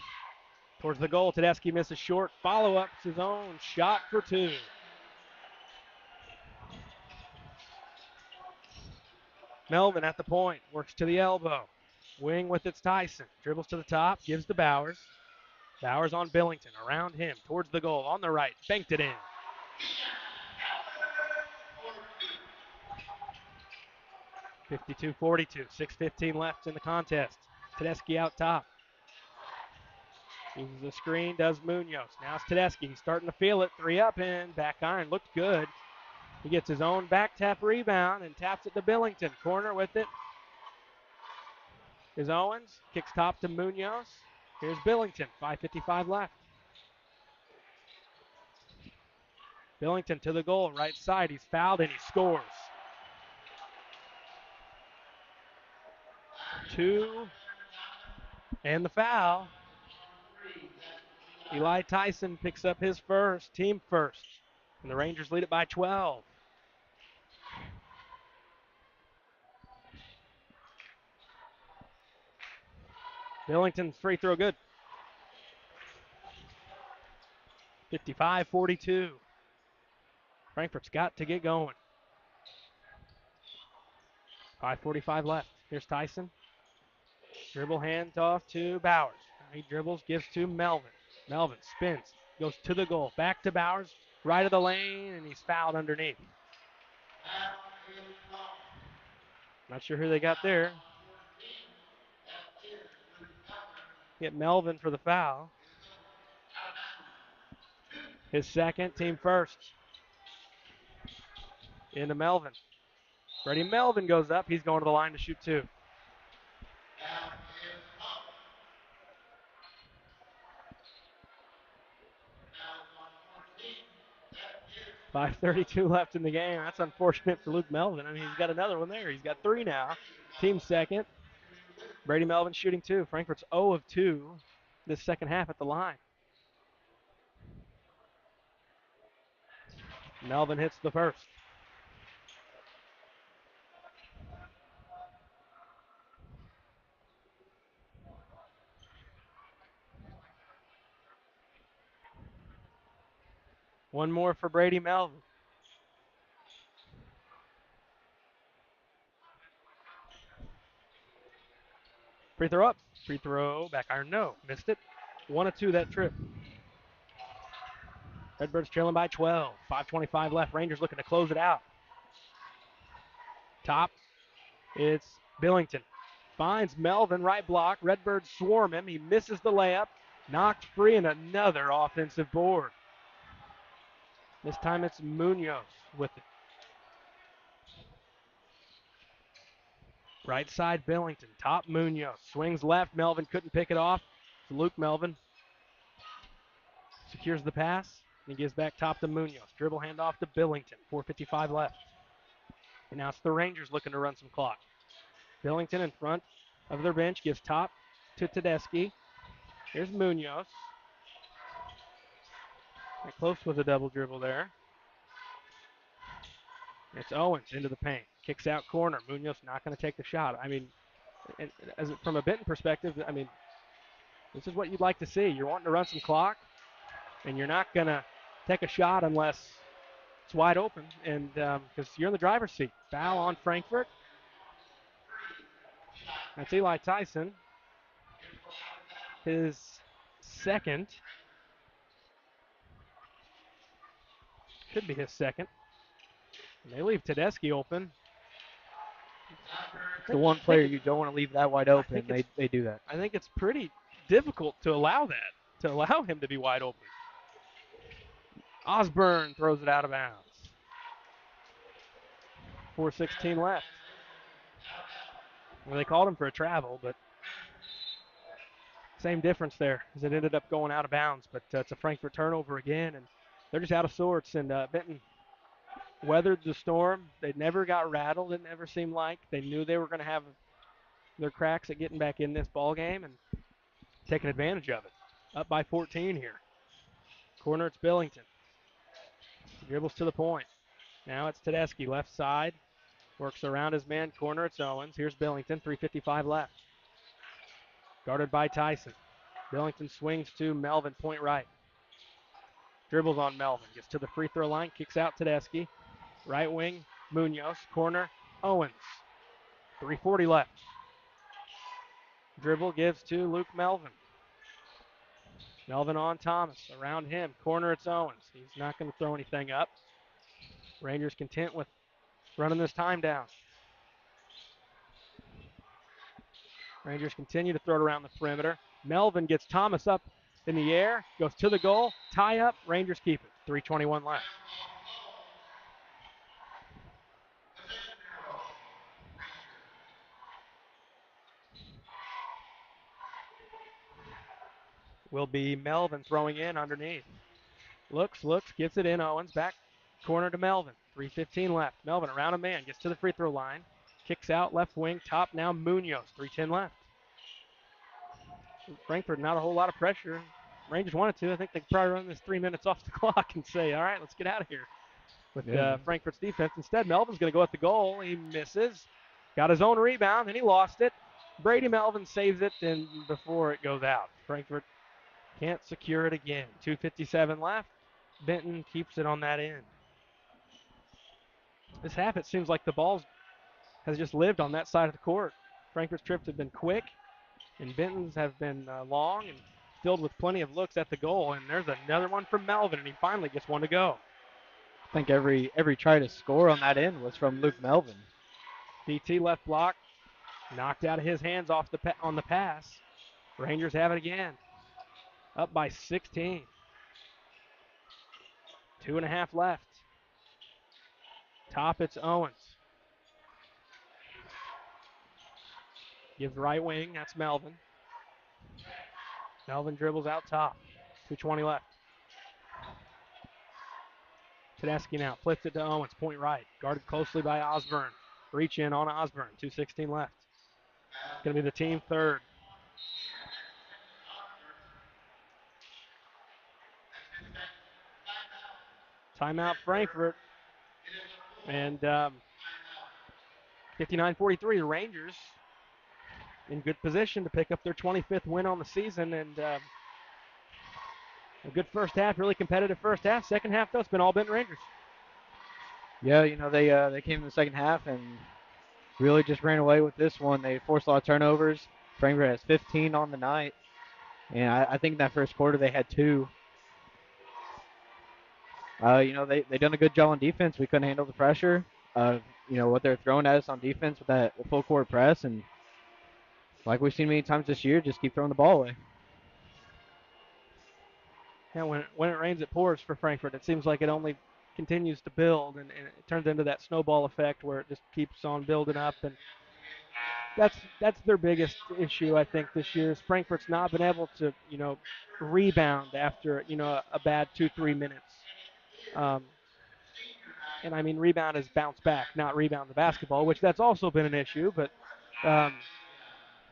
Towards the goal, Tedeschi misses short. Follow-up, his own shot for two. Melvin at the point, works to the elbow. Wing with its Tyson. Dribbles to the top, gives to Bowers. Bowers on Billington, around him, towards the goal, on the right, banked it in. (52-42), 6:15 left in the contest. Tedeschi out top. Uses the screen, does Munoz. Now it's Tedeschi. He's starting to feel it. Three up and back iron. Looked good. He gets his own back tap rebound and taps it to Billington. Corner with it is Owens. Kicks top to Munoz. Here's Billington. 5:55 left. Billington to the goal, right side. He's fouled and he scores. Two and the foul. Eli Tyson picks up his first, team first. And the Rangers lead it by 12. Billington's free throw good. 55-42. Frankfurt's got to get going. 5:45 left. Here's Tyson. Dribble hand off to Bowers. He dribbles, gives to Melvin. Melvin spins, goes to the goal. Back to Bowers, right of the lane, and he's fouled underneath. Not sure who they got there. Get Melvin for the foul. His second, team first. Into Melvin. Brady Melvin goes up. He's going to the line to shoot two. .532 left in the game. That's unfortunate for Luke Melvin. I mean, he's got another one there. He's got three now. Team second. Brady Melvin shooting two. Frankfurt's 0 of 2 this second half at the line. Melvin hits the first. One more for Brady Melvin. Free throw up. Free throw, back iron, no. Missed it. 1 of 2 that trip. Redbirds trailing by 12. 5:25 left. Rangers looking to close it out. Top, it's Billington. Finds Melvin, right block. Redbirds swarm him. He misses the layup. Knocked free and another offensive board. This time it's Munoz with it. Right side Billington. Top Munoz. Swings left. Melvin couldn't pick it off. It's Luke Melvin. Secures the pass. And he gives back top to Munoz. Dribble handoff to Billington. 4:55 left. And now it's the Rangers looking to run some clock. Billington in front of their bench. Gives top to Tedeschi. Here's Munoz. Close with a double dribble there. It's Owens into the paint. Kicks out corner. Munoz not going to take the shot. I mean, from a Benton perspective, I mean, this is what you'd like to see. You're wanting to run some clock, and you're not going to take a shot unless it's wide open, and because you're in the driver's seat. Foul on Frankfurt. That's Eli Tyson. His second. Should be his second. And they leave Tedeschi open. It's the one player you don't want to leave that wide open. They do that. I think it's pretty difficult to allow that, to allow him to be wide open. Osborne throws it out of bounds. 4:16 left. Well, they called him for a travel, but same difference there as it ended up going out of bounds. But it's a Frankfurt turnover again, and they're just out of sorts. And Benton weathered the storm. They never got rattled, it never seemed like. They knew they were going to have their cracks at getting back in this ball game and taking advantage of it. Up by 14 here. Corner, it's Billington. Dribbles to the point. Now it's Tedeschi, left side. Works around his man. Corner, it's Owens. Here's Billington, 3:55 left. Guarded by Tyson. Billington swings to Melvin, point right. Dribbles on Melvin. Gets to the free throw line. Kicks out Tedeschi. Right wing, Munoz. Corner, Owens. 3:40 left. Dribble gives to Luke Melvin. Melvin on Thomas. Around him. Corner, it's Owens. He's not going to throw anything up. Rangers content with running this time down. Rangers continue to throw it around the perimeter. Melvin gets Thomas up in the air. Goes to the goal. Tie up. Rangers keep it. 3:21 left. Will be Melvin throwing in underneath. Looks, gets it in. Owens back corner to Melvin. 3:15 left. Melvin around a man. Gets to the free throw line. Kicks out left wing. Top now Munoz. 3:10 left. Frankfurt, not a whole lot of pressure. Rangers wanted to. I think they could probably run this 3 minutes off the clock and say, all right, let's get out of here with Frankfurt's defense. Instead, Melvin's going to go at the goal. He misses. Got his own rebound, and he lost it. Brady Melvin saves it, and before it goes out. Frankfurt can't secure it again. 2:57 left. Benton keeps it on that end. This half, it seems like the ball has just lived on that side of the court. Frankfurt's trips have been quick, and Benton's have been long and filled with plenty of looks at the goal. And there's another one from Melvin, and he finally gets one to go. I think every try to score on that end was from Luke Melvin. DT left block, knocked out of his hands off on the pass. Rangers have it again. Up by 16. 2.5 left. Top, it's Owens. Gives right wing, that's Melvin. Melvin dribbles out top. 2:20 left. Tedeschi now flips it to Owens, point right. Guarded closely by Osborne. Reach in on Osborne. 2:16 left. Going to be the team third. Timeout Frankfurt. And 59-43, the Rangers in good position to pick up their 25th win on the season. And a good first half, really competitive first half. Second half, though, it's been all Benton Rangers. Yeah, they came in the second half and really just ran away with this one. They forced a lot of turnovers. Frankfurt has 15 on the night. And I think in that first quarter they had 2. They done a good job on defense. We couldn't handle the pressure of, what they're throwing at us on defense with that full court press. And like we've seen many times this year, just keep throwing the ball away. Yeah, when it rains, it pours for Frankfurt. It seems like it only continues to build, and it turns into that snowball effect where it just keeps on building up. And that's their biggest issue, I think, this year is Frankfurt's not been able to, rebound after, a bad 2-3 minutes. And I mean, rebound is bounce back, not rebound the basketball, which that's also been an issue. But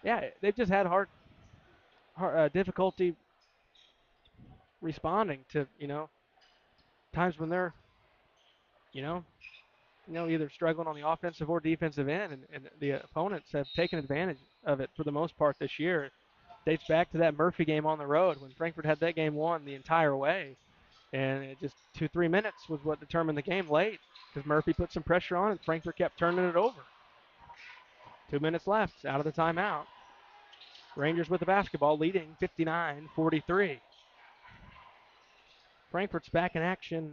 yeah, they've just had hard difficulty responding to, times when they're, either struggling on the offensive or defensive end, and the opponents have taken advantage of it for the most part this year. It dates back to that Murphy game on the road when Frankfurt had that game won the entire way. And it just 2-3 minutes was what determined the game late because Murphy put some pressure on and Frankfurt kept turning it over. 2 minutes left out of the timeout. Rangers with the basketball, leading 59-43. Frankfurt's back in action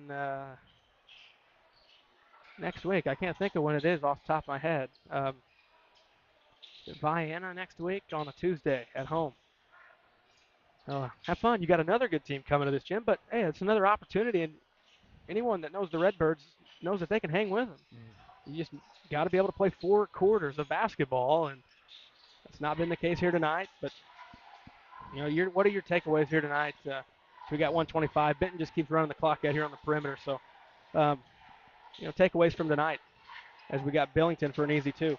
next week. I can't think of when it is off the top of my head. Vienna next week on a Tuesday at home. Have fun. You got another good team coming to this gym, but hey, it's another opportunity, and anyone that knows the Redbirds knows that they can hang with them. You just got to be able to play 4 quarters of basketball, and that's not been the case here tonight. But what are your takeaways here tonight? We got 125. Benton just keeps running the clock out here on the perimeter. So, takeaways from tonight as we got Billington for an easy 2.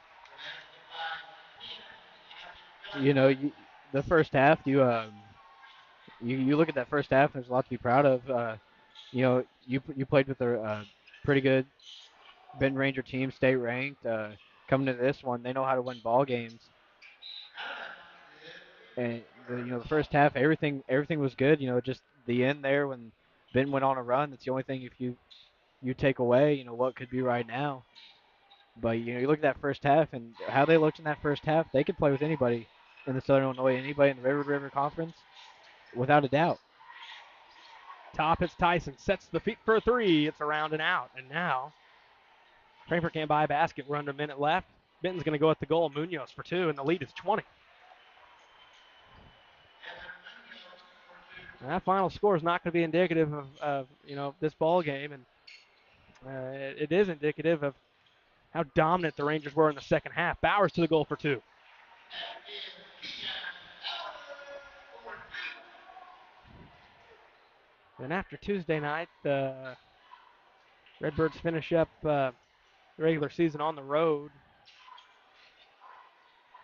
The first half, you look at that first half. There's a lot to be proud of. You played with a pretty good Benton Ranger team, state ranked. Coming to this one, they know how to win ball games. And the first half, everything was good. Just the end there when Benton went on a run. That's the only thing if you take away, what could be right now. But you look at that first half and how they looked in that first half. They could play with anybody in the Southern Illinois, anybody in the River Conference, without a doubt. Top is Tyson, sets the feet for a 3. It's around and out. And now Frankfurt can't buy a basket. We're under a minute left. Benton's going to go at the goal. Munoz for 2, and the lead is 20. And that final score is not going to be indicative of this ball game, and it is indicative of how dominant the Rangers were in the second half. Bowers to the goal for 2. Then after Tuesday night, the Redbirds finish up the regular season on the road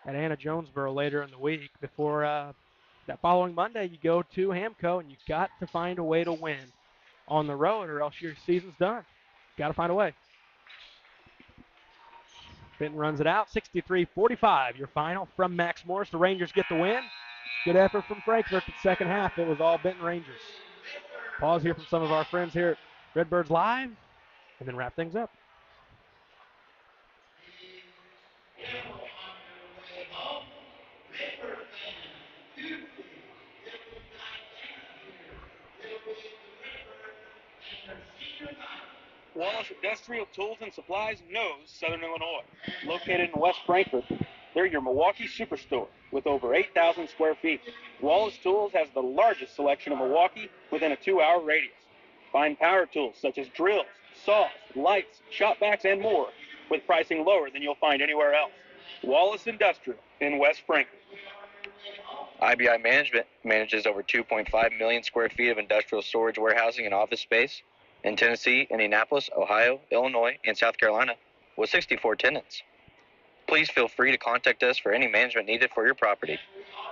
at Anna Jonesboro later in the week. Before that following Monday, you go to Hamco, and you've got to find a way to win on the road, or else your season's done. Got to find a way. Benton runs it out, 63-45. Your final from Max Morris. The Rangers get the win. Good effort from Frankfurt. The second half, it was all Benton Rangers. Pause here from some of our friends here at Redbirds Live, and then wrap things up. Wallace Industrial Tools and Supplies knows Southern Illinois. Located in West Frankfort, they're your Milwaukee superstore with over 8,000 square feet. Wallace Tools has the largest selection of Milwaukee within a 2-hour radius. Find power tools such as drills, saws, lights, shop vacs, and more with pricing lower than you'll find anywhere else. Wallace Industrial in West Frankfort. IBI Management manages over 2.5 million square feet of industrial storage, warehousing, and office space in Tennessee, Indianapolis, Ohio, Illinois, and South Carolina with 64 tenants. Please feel free to contact us for any management needed for your property.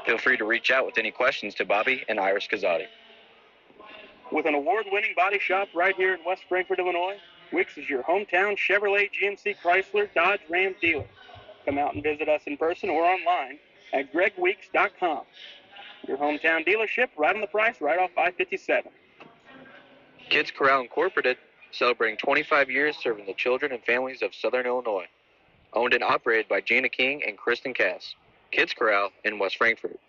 Feel free to reach out with any questions to Bobby and Iris Kazadi. With an award-winning body shop right here in West Frankfort, Illinois, Wicks is your hometown Chevrolet, GMC, Chrysler, Dodge, Ram dealer. Come out and visit us in person or online at gregweeks.com. Your hometown dealership right on the price, right off I-57. Kids Corral Incorporated, celebrating 25 years serving the children and families of Southern Illinois. Owned and operated by Gina King and Kristen Cass. Kids Corral in West Frankfort.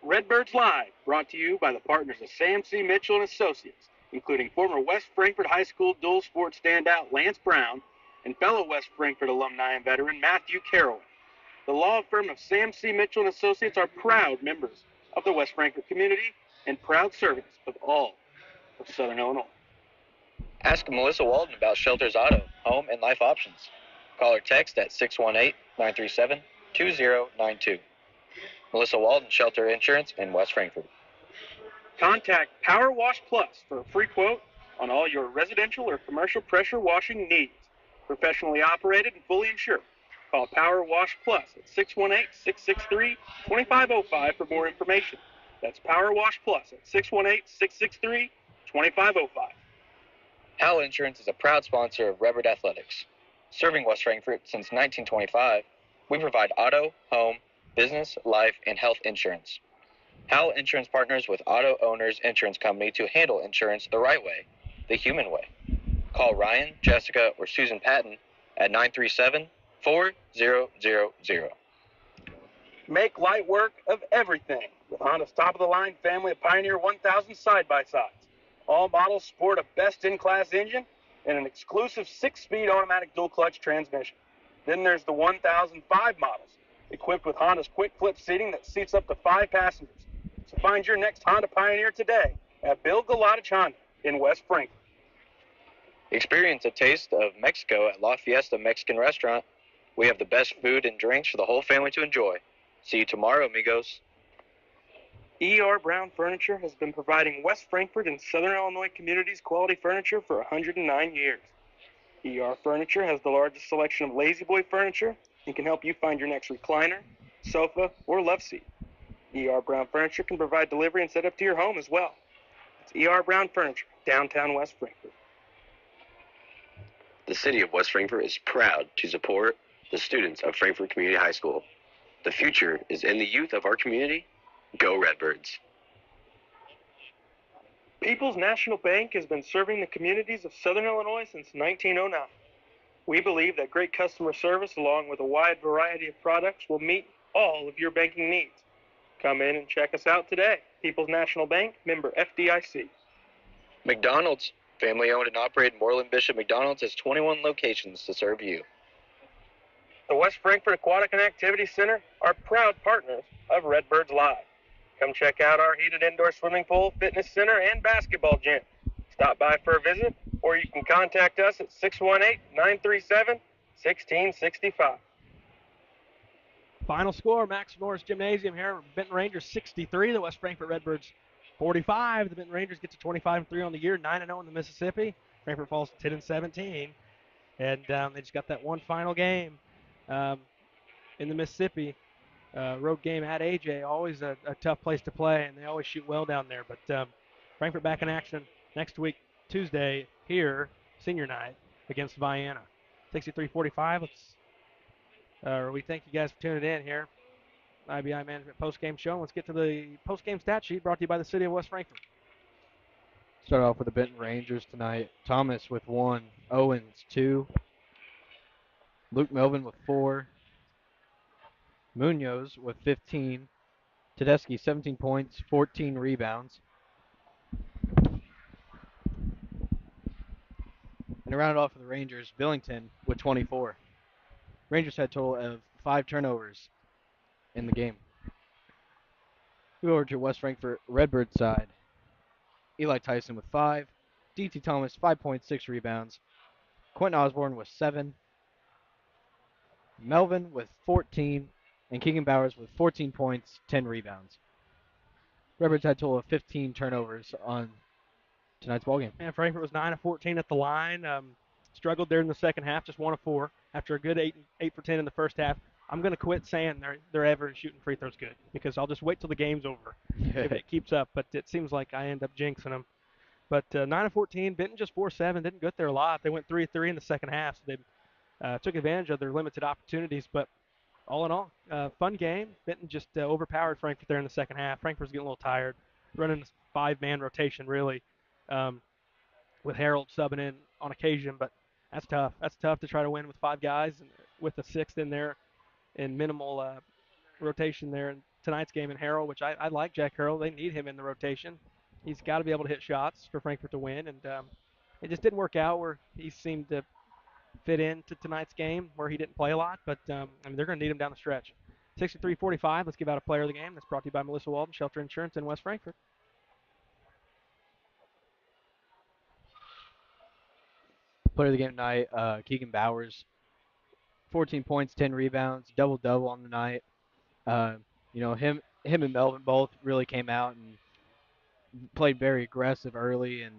Redbirds Live, brought to you by the partners of Sam C. Mitchell and Associates, including former West Frankfort High School dual sport standout Lance Brown and fellow West Frankfort alumni and veteran Matthew Carroll. The law firm of Sam C. Mitchell and Associates are proud members of the West Frankfort community and proud servants of all of Southern Illinois. Ask Melissa Walden about Shelter's Auto, Home, and Life options. Call or text at 618-937-2092. Melissa Walden, Shelter Insurance in West Frankfort. Contact Power Wash Plus for a free quote on all your residential or commercial pressure washing needs. Professionally operated and fully insured. Call Power Wash Plus at 618-663-2505 for more information. That's Power Wash Plus at 618-663-2505. Howell Insurance is a proud sponsor of Redbird Athletics. Serving West Frankfort since 1925, we provide auto, home, business, life, and health insurance. Hal Insurance partners with Auto Owners Insurance Company to handle insurance the right way, the human way. Call Ryan, Jessica, or Susan Patton at 937-4000. Make light work of everything with Honda's top-of-the-line family of Pioneer 1000 side-by-sides. All models sport a best-in-class engine and an exclusive 6-speed automatic dual-clutch transmission. Then there's the 1005 models, equipped with Honda's quick flip seating that seats up to 5 passengers. So find your next Honda Pioneer today at Bill Galatich Honda in West Frankfort. Experience a taste of Mexico at La Fiesta Mexican Restaurant. We have the best food and drinks for the whole family to enjoy. See you tomorrow, amigos. E.R. Brown Furniture has been providing West Frankfort and Southern Illinois communities quality furniture for 109 years. E.R. Furniture has the largest selection of Lazy Boy furniture and can help you find your next recliner, sofa, or love seat. E.R. Brown Furniture can provide delivery and set up to your home as well. It's E.R. Brown Furniture, downtown West Frankfort. The city of West Frankfort is proud to support the students of Frankfort Community High School. The future is in the youth of our community. Go Redbirds. People's National Bank has been serving the communities of Southern Illinois since 1909. We believe that great customer service along with a wide variety of products will meet all of your banking needs. Come in and check us out today. People's National Bank, member FDIC. McDonald's, family owned and operated Moreland Bishop McDonald's, has 21 locations to serve you. The West Frankfort Aquatic and Activity Center are proud partners of Redbirds Live. Come check out our heated indoor swimming pool, fitness center, and basketball gym. Stop by for a visit, or you can contact us at 618-937-1665. Final score, Max Morris Gymnasium here. Benton Rangers 63, the West Frankfort Redbirds 45. The Benton Rangers get to 25-3 on the year, 9-0 in the Mississippi. Frankfort falls to 10-17. And they just got that one final game in the Mississippi. Road game at AJ, always a tough place to play, and they always shoot well down there. But Frankfort back in action next week, Tuesday, here, senior night, against Vienna. 63-45. We thank you guys for tuning in here. IBI Management Postgame Show. Let's get to the postgame stat sheet brought to you by the City of West Frankfort. Start off with the Benton Rangers tonight. Thomas with 1, Owens 2, Luke Melvin with 4, Munoz with 15, Tedeschi 17 points, 14 rebounds. And to round it off for the Rangers, Billington with 24. Rangers had a total of 5 turnovers in the game. We go over to West Frankfort Redbird side. Eli Tyson with 5, D.T. Thomas 5.6 rebounds, Quentin Osborne with 7, Melvin with 14, and Keegan Bowers with 14 points, 10 rebounds. Redbirds had a total of 15 turnovers on tonight's ballgame. And Frankfort was 9 of 14 at the line. Struggled there in the second half, just 1 of 4 after a good 8 for 10 in the first half. I'm going to quit saying they're ever shooting free throws good because I'll just wait till the game's over if it keeps up. But it seems like I end up jinxing them. But 9 of 14, Benton just 4-7, didn't get there a lot. They went 3-3 in the second half, so they took advantage of their limited opportunities. But all in all, fun game. Benton just overpowered Frankfort there in the second half. Frankfort was getting a little tired, running a 5-man rotation really, with Harold subbing in on occasion. But that's tough. That's tough to try to win with 5 guys and with a 6th in there in minimal rotation there in tonight's game in Harold, which I like Jack Harold. They need him in the rotation. He's got to be able to hit shots for Frankfort to win, and it just didn't work out where he seemed to fit into tonight's game where he didn't play a lot, but they're going to need him down the stretch. 63-45, let's give out a player of the game. That's brought to you by Melissa Walden, Shelter Insurance in West Frankfort. Player of the game tonight, Keegan Bowers, 14 points, 10 rebounds, double-double on the night. Him and Melvin both really came out and played very aggressive early, and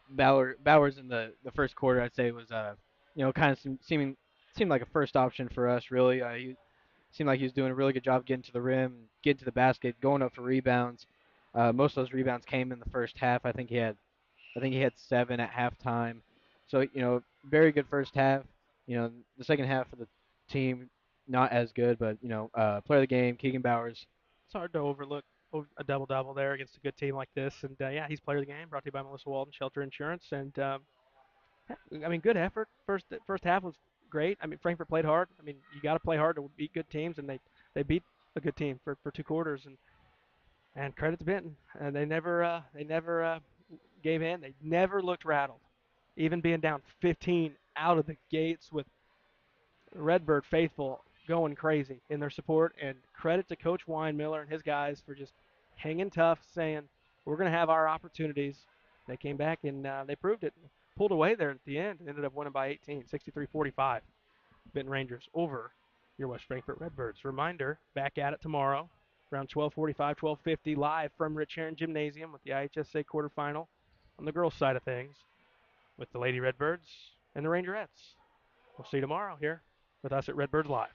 Bowers in the first quarter, I'd say, was kind of seemed like a first option for us. Really, he seemed like he was doing a really good job getting to the rim, getting to the basket, going up for rebounds. Most of those rebounds came in the first half. I think he had 7 at halftime. So very good first half. The second half of the team not as good, but player of the game, Keegan Bowers, it's hard to overlook a double-double there against a good team like this. And yeah, he's player of the game. Brought to you by Melissa Walden Shelter Insurance. And I mean, good effort. First half was great. I mean, Frankfurt played hard. I mean, you got to play hard to beat good teams, and they beat a good team for 2 quarters. And credit to Benton. And they never gave in. They never looked rattled, even being down 15 out of the gates with Redbird faithful going crazy in their support. And credit to Coach Weinmiller and his guys for just hanging tough, saying we're going to have our opportunities. They came back and they proved it. Pulled away there at the end. Ended up winning by 18, 63-45. Benton Rangers over your West Frankfort Redbirds. Reminder, back at it tomorrow around 12:45, 12:50, live from Rich Heron Gymnasium with the IHSA quarterfinal on the girls' side of things with the Lady Redbirds and the Rangerettes. We'll see you tomorrow here with us at Redbirds Live.